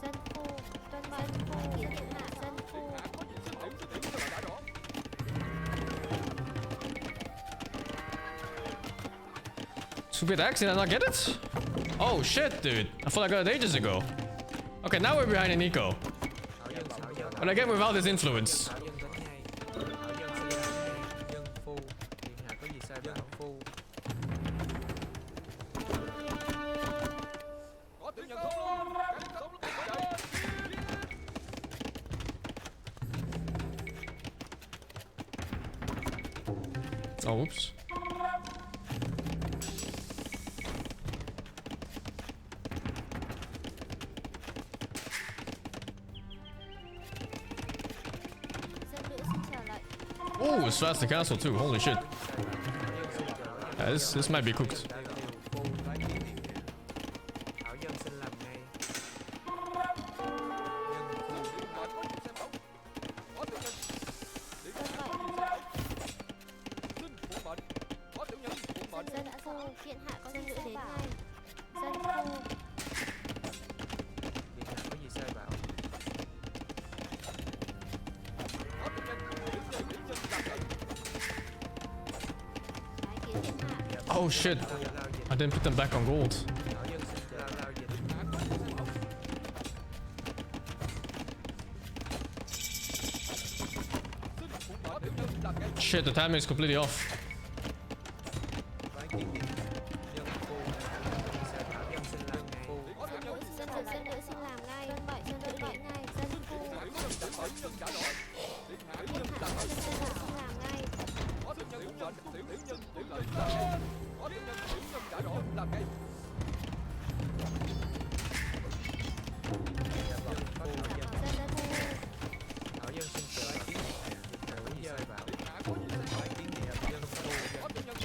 S4: Dân phu. Tuân mệnh. Bái kiến điện hạ. Dân phu.
S5: Có gì xin tiểu nhân đã rõ.
S1: Stupid X, did I not get it? Oh shit, dude. I thought I got it ages ago. Okay, now we're behind an eco. But again, without his influence.
S3: Thảo dân đến ngay. Thảo dân xin làm ngay. Dân phu. Điện hạ có gì sai bảo phu.
S5: Có tiểu nhân không? Cảnh sống chạy.
S1: Oh, oops.
S4: Dân nữ xin trở lại.
S1: Oh, it's fast the castle too. Holy shit. Yeah, this might be cooked.
S3: Đại điều phu bái kiến điện hạ. Thảo dân xin làm ngay. Dân phu.
S5: Điện hạ có gì sai bảo? Có tiểu nhân. Điện
S4: Dân
S5: hạ
S4: vậy.
S5: xin phụ mệnh. Có tiểu nhân phụ mệnh.
S4: Dân đã phu. Điện hạ có dân nữ đến ngay. Dân phu.
S3: Điện hạ có gì sai bảo.
S5: Có tiểu nhân. Tiểu nhân làm ngay.
S4: Bái kiến điện hạ.
S1: Oh shit.
S3: Lao dịch.
S1: I didn't put them back on gold.
S3: Thảo dân xin chờ lao dịch.
S5: Điện hạ có gì sai bảo? Xin phụ mệnh. Có tiểu nhân làm ngay.
S1: Shit, the timing is completely off.
S3: Bái kiến điện hạ. Dân phu. Sai bảo dân xin làm ngay.
S5: Có tiểu nhân.
S4: Dân nữ xin làm ngay. Dân vậy. Dân nữ đến ngay. Dân phu.
S5: Tiểu nhân trả nổi. Điện hạ có
S4: Điện
S5: nhân
S4: hạ
S5: làm
S4: có
S5: ngay.
S4: dân nữ xin làm ngay.
S5: Có tiểu nhân phụ mệnh. Tiểu nhân làm ngay. Có tiểu nhân trả nổi. Làm ngay.
S3: Dân phu.
S4: Dân đã phu.
S3: Thảo dân xin chờ bái kiến điện hạ. Điện hạ có gì sai bảo.
S5: Điện hạ có gì sai bảo?
S3: Bái kiến điện hạ. Dân phu.
S5: Có tiểu nhân.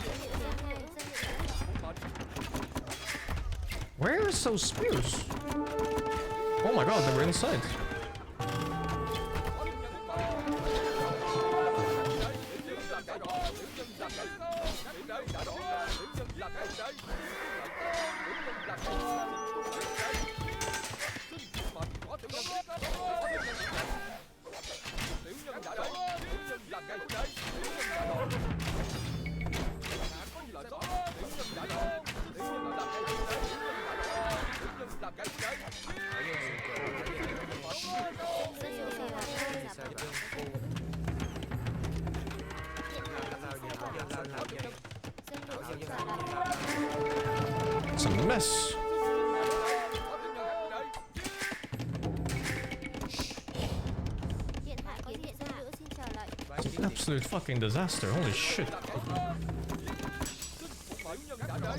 S4: Dân nữ đến ngay. Dân nữ.
S1: Where is those spears? Oh my god, they were inside.
S4: Dân nữ xin làm ngay.
S3: Sai bảo. Dân phu. Lao dịch. Thảo dân xin làm ngay.
S4: Dân nữ
S3: Thảo
S4: xin
S3: dân
S4: trả
S3: xin
S4: lại.
S3: làm ngay.
S1: It's a mess.
S4: Điện hạ có điện dân nữ xin trở lại.
S3: Bái kiến
S1: An
S3: điện
S1: absolute fucking disaster. Holy shit.
S3: Thảo dân xin chờ lại.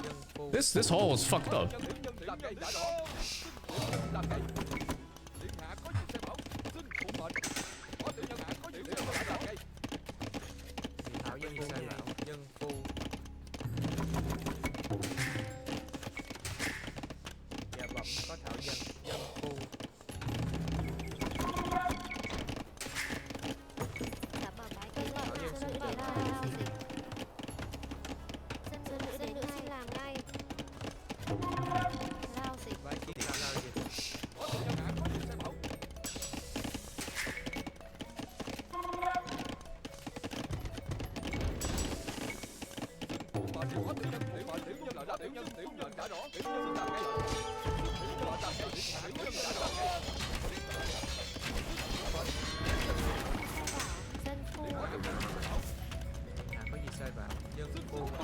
S3: Dân phu.
S1: This hall is fucked up.
S3: Thảo dân sai bảo. Dân phu. Dạ bẩm có thảo dân. Dân phu.
S4: Giả bảo bái kiến lại. Dân nữ đến ngay. Lao dịch. Dân nữ đến nữ xin làm ngay. Lao dịch.
S3: Bái kiến điện hạ. Lao dịch.
S4: Dân phu.
S3: Điện hạ có gì sai bảo. Dân phu.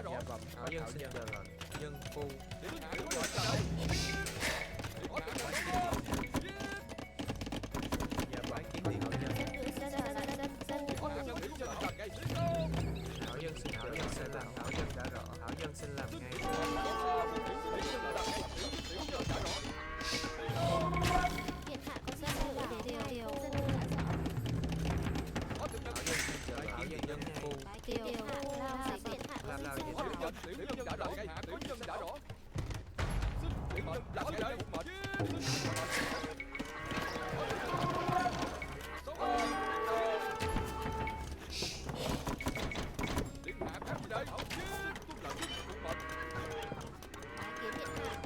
S3: Dạ bẩm thảo dân xin chờ lệnh. Dân phu. Dạ bái kiến điện hạ.
S4: Dân nữ xin trả lại. Dân phu.
S3: Thảo dân xin sai bảo. Thảo dân đã rõ. Thảo dân xin làm ngay.
S4: Điện hạ có dân nữ để điều. Dân nữ đã rõ.
S3: Thảo dân xin chờ bái kiến dân phu.
S4: Bái kiến điện hạ. Lao dịch. Điện hạ có
S3: Lao
S4: dân
S3: dịch.
S4: xin trả lại. Bái kiến điện hạ.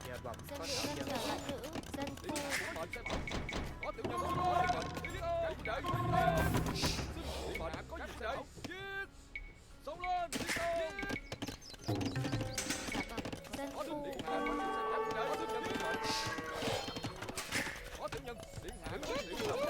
S3: Dạ bẩm
S4: Dân
S3: có
S4: nữ
S3: thảo
S4: xin
S3: dân.
S4: trở lại. Nữ. Dân
S5: sai bảo. Có tiểu nhân có mệnh. Các huynh đệ điện hạ có gì sai? Giết. Xông lên. Tiến công.
S4: Dân
S5: Có
S4: phu.
S5: điện hạ có gì sai? Các huynh đệ có tiểu nhân có mệnh. Có tiểu nhân điện hạ có gì sai? Điện hạ có gì sai bảo.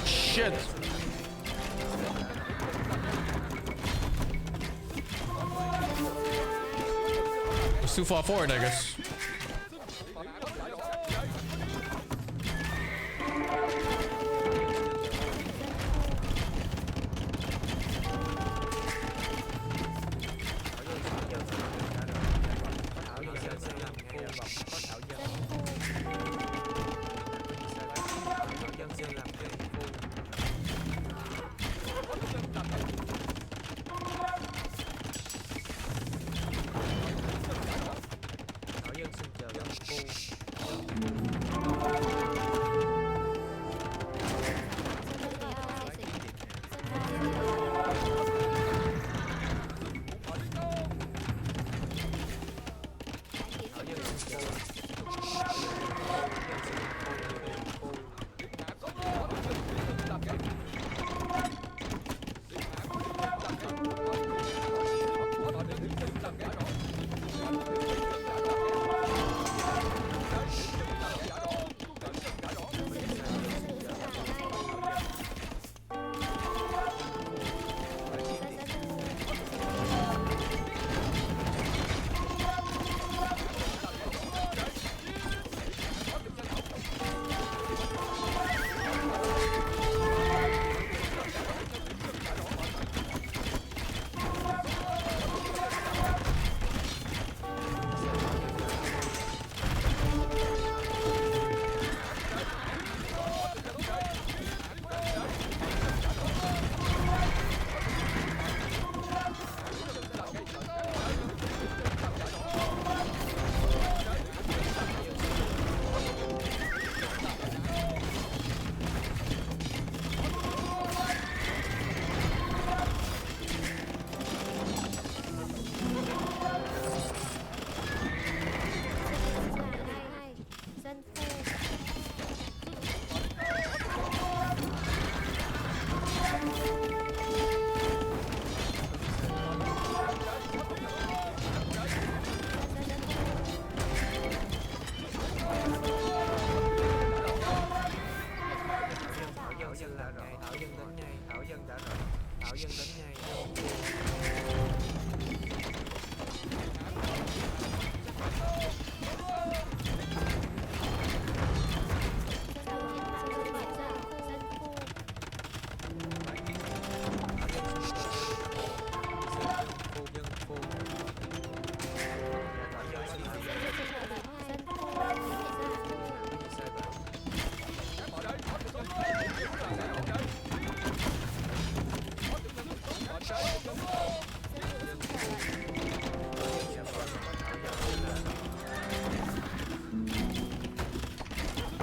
S1: Shit! It's too far forward, I guess.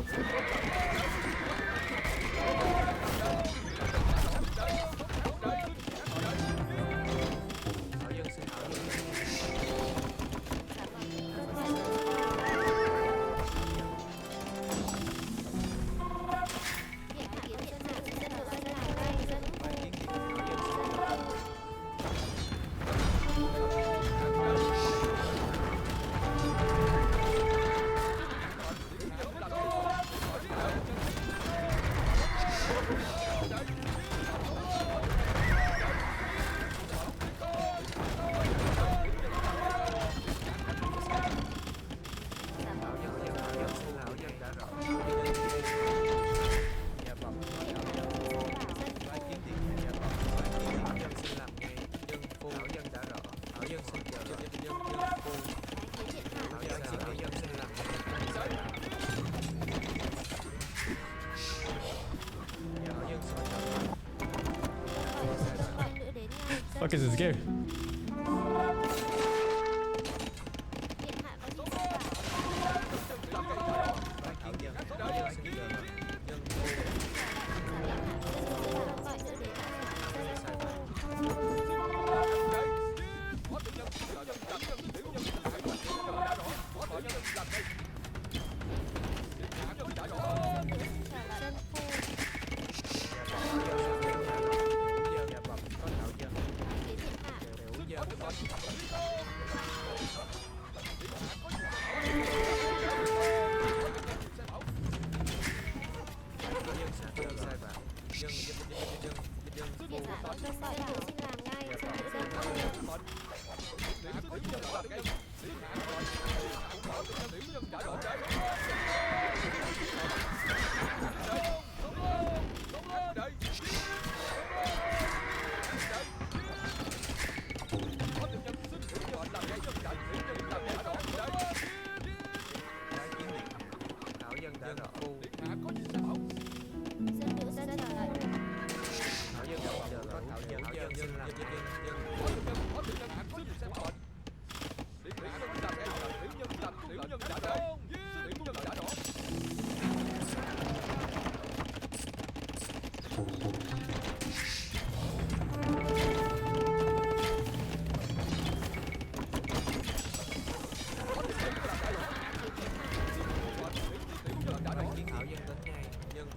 S3: Thảo dân xin thảo dân.
S4: Hiện hạ kiến hiện hạ dân nữ dân làm ngay dân
S3: Bãi kiến điện thảo dân xin
S4: dân
S3: thảo. Thảo dân xin thảo dân đã rõ. Dạ vâng. Bãi kiến điện dạ vâng. Bãi kiến điện dân xin làm ngay. Dân phu thảo dân đã rõ. Thảo dân xin chờ đợi. Dân phu
S4: kiến hiện hạ
S3: thảo dân xin làm ngay. Dạ, thảo dân xin chờ đợi.
S4: gọi nữ đến ngay dân
S1: Fuck is this game?
S4: hiện hạ có gì sai phạm
S3: Bãi kiến dân thảo dân xin chờ đợi. Dân phu
S4: gọi nữ đến ngay
S3: sai phạm.
S5: Có tiểu nhân tiểu nhân làm tiểu nhân tiểu nhân đã rõ. Có tiểu nhân làm ngay. Tiểu nhân đã rõ.
S4: dân phu
S3: Dạ vâng, có thảo dân.
S4: kiến hiện hạ
S3: Tiểu dân thảo dân sẽ chờ sai phạm. Dân phu
S4: hiện hạ có dân gọi nữ xin làm ngay dân nữ dân phu
S5: Tiểu nhân làm ngay. Tiểu nhân đã rõ. Đây. Có tiểu nhân xin tiểu nhân làm ngay. Tiểu nhân làm ngay rõ.
S3: bãi kiến điện thảo dân đã rõ. Phu
S5: Hạ có gì sai bảo.
S4: dân nữ dân chờ đợi
S3: thảo dân đã chờ có thảo dân xin làm dân
S5: Có tiểu nhân hạ có gì sai bảo. Tiểu nhân làm ngay. Tiểu nhân làm tiểu nhân đã rõ. Tiểu nhân đã rõ.
S3: bãi kiến thảo dân đến ngay. Dân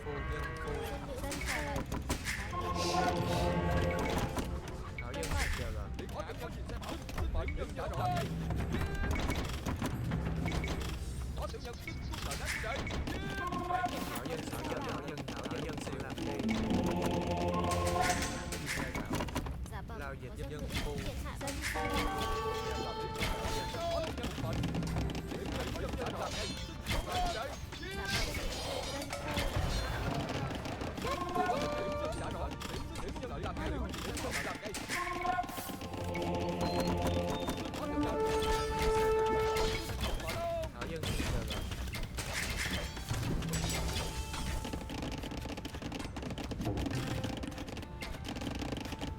S3: phu
S4: dân nữ dân chờ đợi
S3: thảo dân xin chờ đợi.
S5: Có tiểu nhân gì sai bảo. Tiểu nhân đã rõ. Có tiểu nhân xin là nát đây.
S3: Thảo dân xin chờ đợi. Thảo dân xin làm ngay. Sai phạm.
S4: dạ vâng
S3: Lao dịch
S4: có
S3: dân
S4: nữ
S3: phu
S4: hiện hạ dân sai phạm
S5: Có tiểu nhân mệnh. Tiểu nhân đã làm ngay. Đây.
S4: dạ vâng dân phu
S5: Có tiểu nhân đã rõ. Tiểu nhân làm ngay. Tiểu nhân làm ngay. Có tiểu nhân.
S3: thảo dân xin chờ đợi.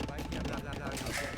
S3: Bãi kiến lao dịch dân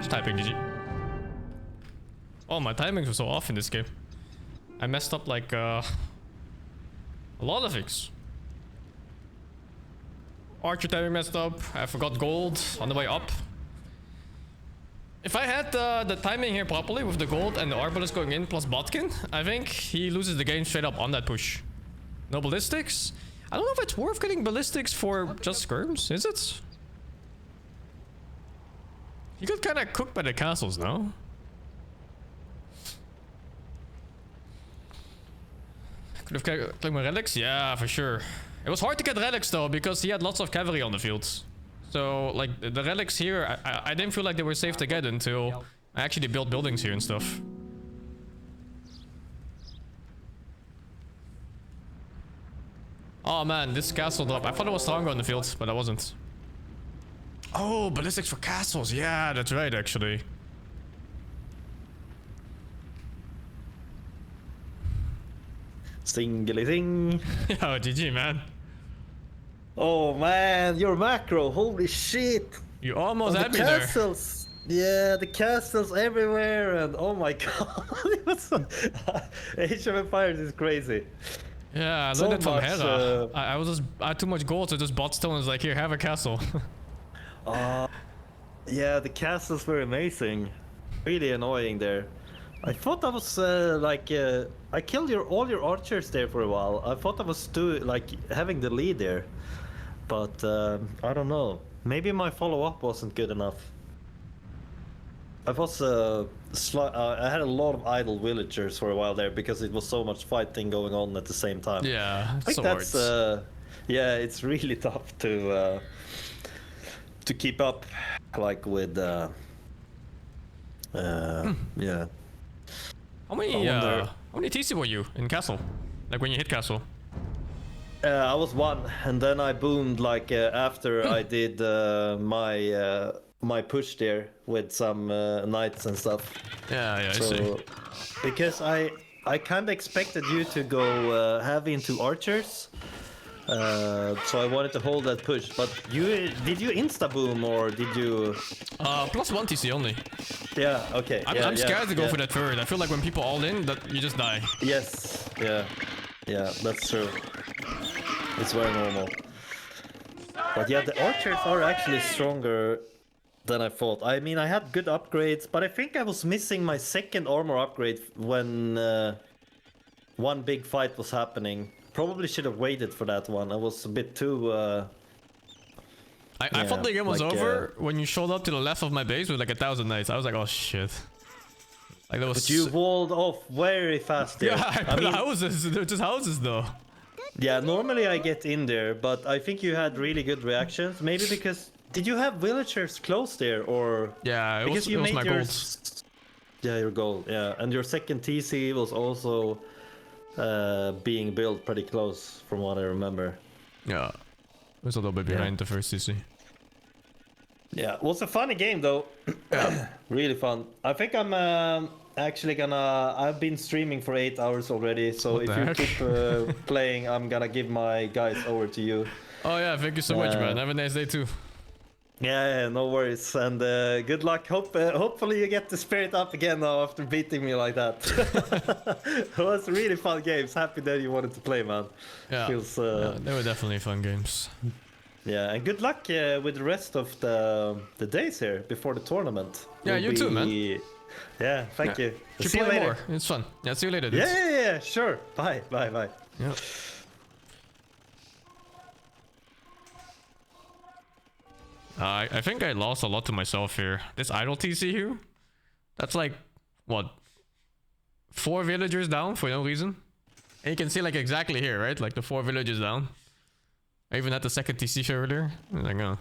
S1: typing, GG. Oh, my timings were so off in this game. I messed up like a lot of things. Archer timing messed up. I forgot gold on the way up. If I had the timing here properly with the gold and the arbalist going in plus Botkin, I think he loses the game straight up on that push. No ballistics. I don't know if it's worth getting ballistics for just skirms, is it? You got kind of cooked by the castles, no? Could have claimed my relics? Yeah, for sure. It was hard to get relics though, because he had lots of cavalry on the field. So, like, the relics here, I didn't feel like they were safe to get until I actually built buildings here and stuff. Oh man, this castle drop. I thought it was stronger on the field, but I wasn't. Oh, ballistics for castles. Yeah, that's right, actually.
S7: Singly sing.
S1: Oh, GG, man.
S7: Oh man, your macro, holy shit!
S1: You almost
S7: And
S1: had
S7: the
S1: me there.
S7: castles, yeah, the castles everywhere, and oh my god, it was so... Age of Empires is crazy.
S1: Yeah, I
S7: So
S1: learned it from
S7: much,
S1: Hera. I had too much gold, so just bought stones like, here, have a castle.
S7: Yeah, the castles were amazing. Really annoying there. I thought I was I killed all your archers there for a while. I thought I was having the lead there, but I don't know. Maybe my follow-up wasn't good enough. I was I had a lot of idle villagers for a while there because it was so much fighting going on at the same time.
S1: Yeah,
S7: I think
S1: swords.
S7: that's yeah, it's really tough to keep up, like with yeah.
S1: How many TC were you in castle? Like when you hit castle?
S7: I was one, and then I boomed like after I did my push there with some knights and stuff.
S1: Yeah, I see.
S7: Because I kind of expected you to go heavy into archers, so I wanted to hold that push. But did you insta boom or did you?
S1: Plus 1 TC only.
S7: Yeah. Okay.
S1: I'm scared to go for that third. I feel like when people all in, that you just die.
S7: Yes. Yeah. Yeah. That's true. It's very normal. But yeah, the archers are actually stronger than I thought. I mean, I had good upgrades, but I think I was missing my second armor upgrade when one big fight was happening. Probably should have waited for that one. I was a bit too...
S1: I thought the game was over when you showed up to the left of my base with like 1,000 knights. I was like, oh shit. Like that was...
S7: But you walled off very fast there.
S1: Yeah, I put houses. They're just houses though.
S7: Yeah, normally I get in there, but I think you had really good reactions. Maybe because... Did you have villagers close there, or...
S1: Yeah, it was my gold.
S7: Yeah, your gold, yeah. And your second TC was also being built pretty close, from what I remember.
S1: Yeah. It was a little bit behind the first TC.
S7: Yeah, it was a funny game, though. Really fun. I think I'm actually gonna... I've been streaming for 8 hours already, so if you keep playing, I'm gonna give my guys over to you.
S1: Oh yeah, thank you so much, man. Have a nice day too.
S7: Yeah, no worries, and good luck. Hopefully you get the spirit up again now after beating me like that. It was really fun games. Happy that you wanted to play, man.
S1: Yeah,
S7: Feels,
S1: they were definitely fun games.
S7: Yeah, and good luck with the rest of the days here before the tournament.
S1: Yeah, you too, man.
S7: Yeah, thank you.
S1: Should
S7: See you
S1: play
S7: later.
S1: more. It's fun. Yeah, see you later, dudes.
S7: Yeah, sure. Bye.
S1: Yeah. I think I lost a lot to myself here. This idle TC here, that's like, what, 4 villagers down for no reason? And you can see like exactly here, right? Like the 4 villagers down. I even had the second TC earlier. I was like, oh.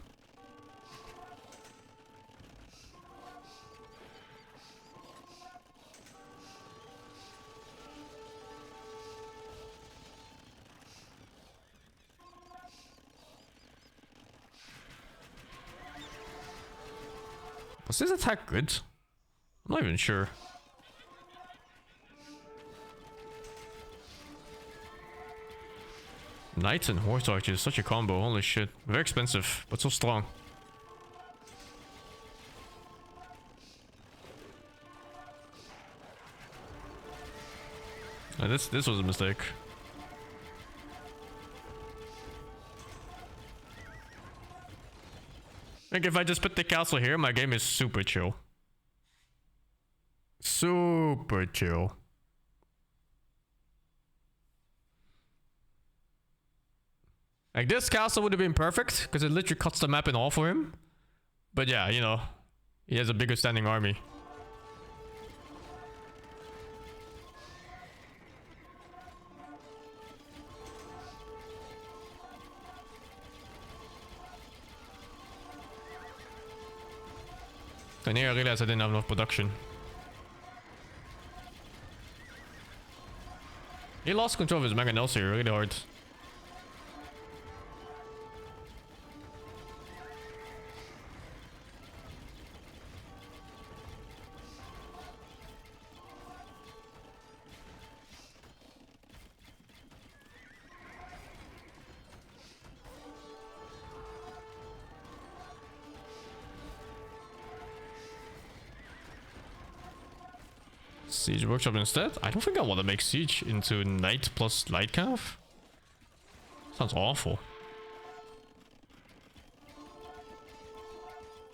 S1: Was this attack good? I'm not even sure. Knights and horse archers, such a combo, holy shit. Very expensive, but so strong. This was a mistake. Like if I just put the castle here, my game is super chill. Super chill. Like this castle would have been perfect because it literally cuts the map in half for him. But yeah, you know, he has a bigger standing army. And here I realized I didn't have enough production. He lost control of his Mega Nelson here really hard. Siege Workshop instead? I don't think I want to make Siege into Knight plus Light Cav. Sounds awful.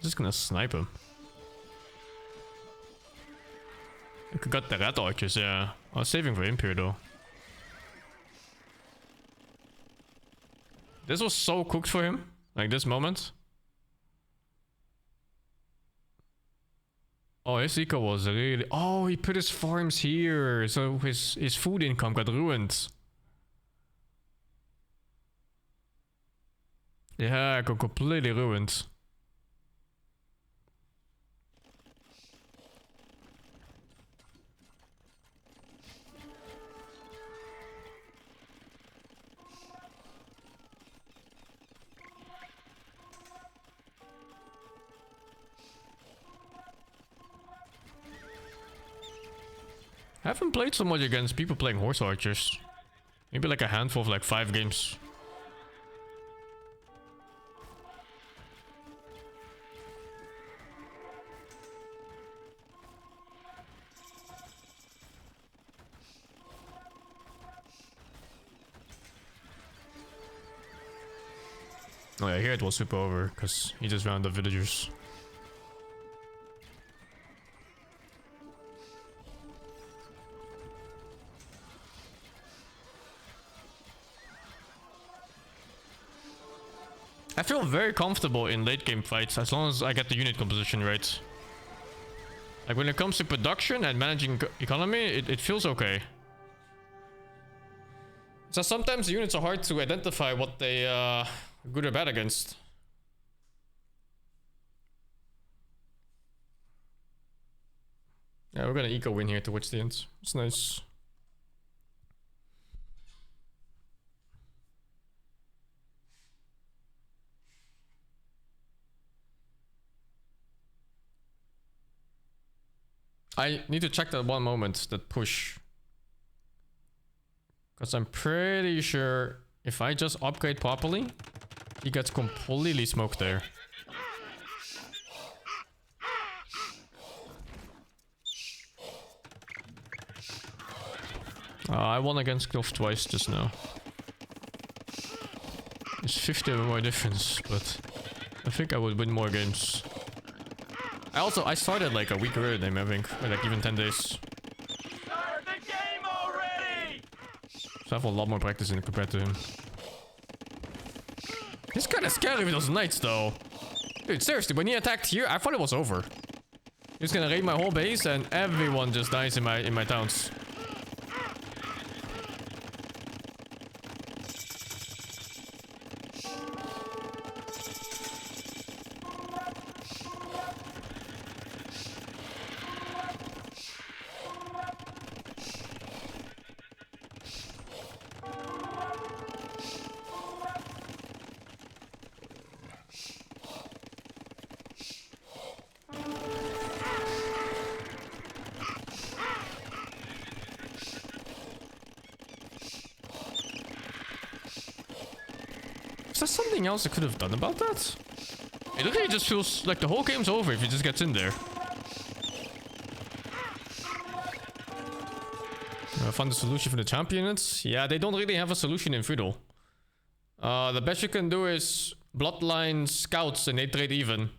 S1: Just gonna snipe him. I could got the red archers, yeah. I was saving for Impure though. This was so cooked for him. Like this moment. Oh, his eco was really... Oh, he put his farms here. So his food income got ruined. Yeah, it got completely ruined. I haven't played so much against people playing horse archers. Maybe like a handful of like 5 games. Oh yeah, here it was super over because he just found the villagers. I feel very comfortable in late game fights as long as I get the unit composition right. Like when it comes to production and managing economy, it feels okay. So sometimes the units are hard to identify what they are good or bad against. Yeah, we're gonna eco win here towards the end. It's nice. I need to check that one moment, that push. Because I'm pretty sure if I just upgrade properly, he gets completely smoked there. I won against Kloff twice just now. It's 50 more difference, but I think I would win more games. I started like a week earlier than him, I think, or like even 10 days.
S5: Start the game already!
S1: So I have a lot more practice in it compared to him. He's kind of scary with those knights though. Dude, seriously, when he attacked here, I thought it was over. He's gonna raid my whole base and everyone just dies in my towns. Is there something else I could have done about that? It literally just feels like the whole game's over if he just gets in there. Find a solution for the champion units. Yeah, they don't really have a solution in Feudal. The best you can do is Bloodline Scouts and they trade even.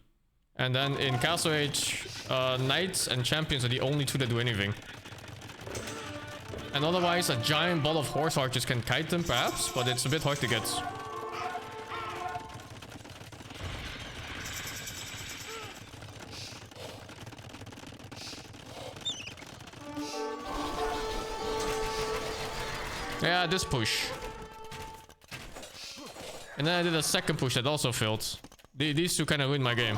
S1: And then in Castle Age, Knights and Champions are the only two that do anything. And otherwise, a giant ball of Horse Archers can kite them perhaps, but it's a bit hard to get. Yeah, this push. And then I did a second push that also failed. These two kind of ruined my game.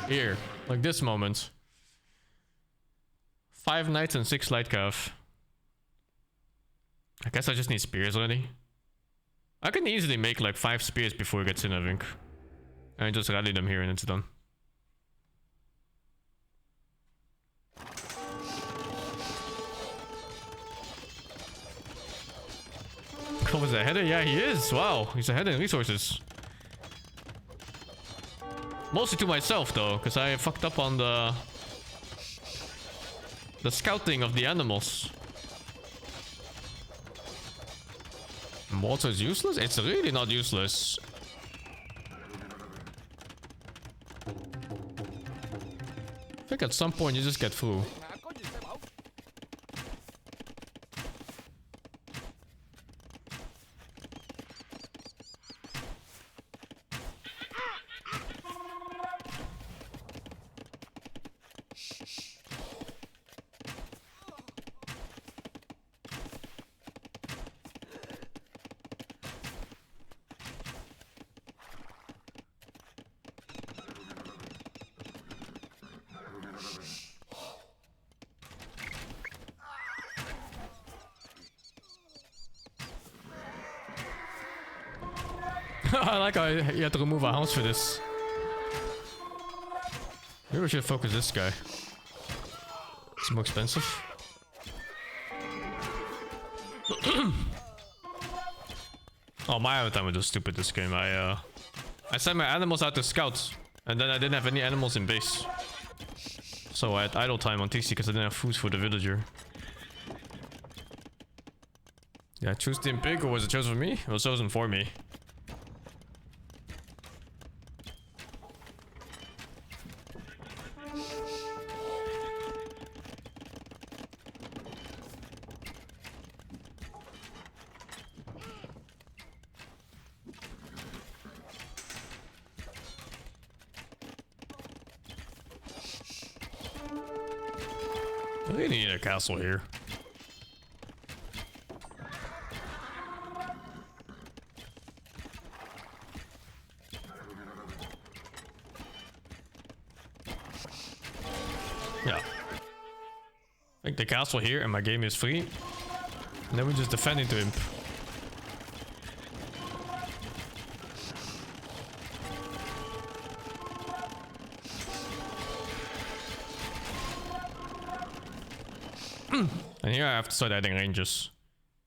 S1: Here, like this moment. 5 Knights and 6 Light Cav. I guess I just need spears already. I can easily make like 5 spears before it gets in, I think. And just rally them here and it's done. Oh, was a header? Yeah, he is. Wow, he's ahead in resources. Mostly to myself though, because I fucked up on the scouting of the animals. Water is useless? It's really not useless. I think at some point you just get through. I like how you had to remove a house for this. Maybe we should focus this guy. It's more expensive. Oh, my other time was stupid this game. I sent my animals out to scout, and then I didn't have any animals in base. So I had idle time on TC because I didn't have food for the villager. Yeah, choose Team Pig, or was it chosen for me? It was chosen for me. I really need a castle here. Yeah. I think the castle here and my game is free. And then we just defend into imp. And here I have to start adding ranges.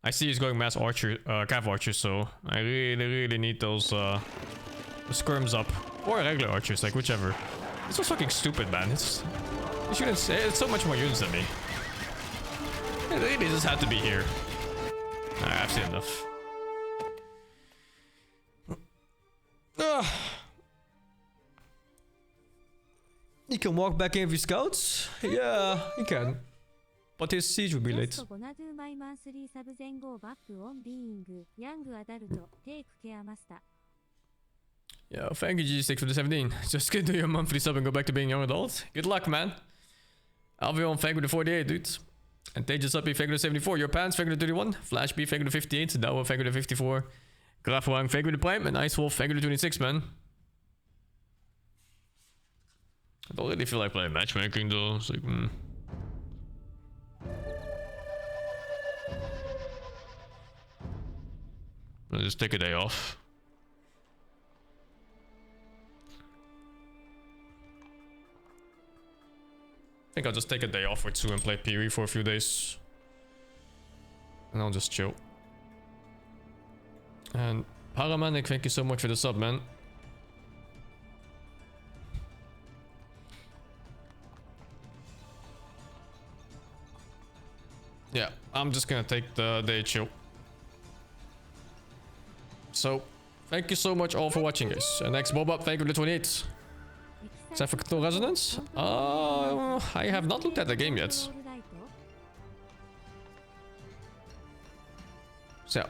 S1: I see he's going mass archer, cav archers, so I really need those skirms up. Or regular archers, like whichever. This was fucking stupid, man. You shouldn't say it's so much more units than me. It really just had to be here. I've seen enough. You can walk back in with your scouts? Yeah, you can. But his siege will be late. Yeah, thank you G6 for the 17. Just get to your monthly sub and go back to being young adult. Good luck, man. Albion, thank you for the 48, dude. And Tejas up, thank you for the 74. Your pants, thank you for the 31. Flash B, thank you for the 58. Dawa, thank you for the 54. Grafwang, thank you for the prime. And Ice Wolf, thank you for the 26, man. I don't really feel like playing matchmaking though. It's like, I'll just take a day off. think I'll just take a day off or two and play PoE for a few days. And I'll just chill. And Paramanic, thank you so much for the sub, man. Yeah, I'm just gonna take the day chill. So, thank you so much all for watching, guys. And next Bob up, thank you for the 28. Fractal Resonance? I have not looked at the game yet. So,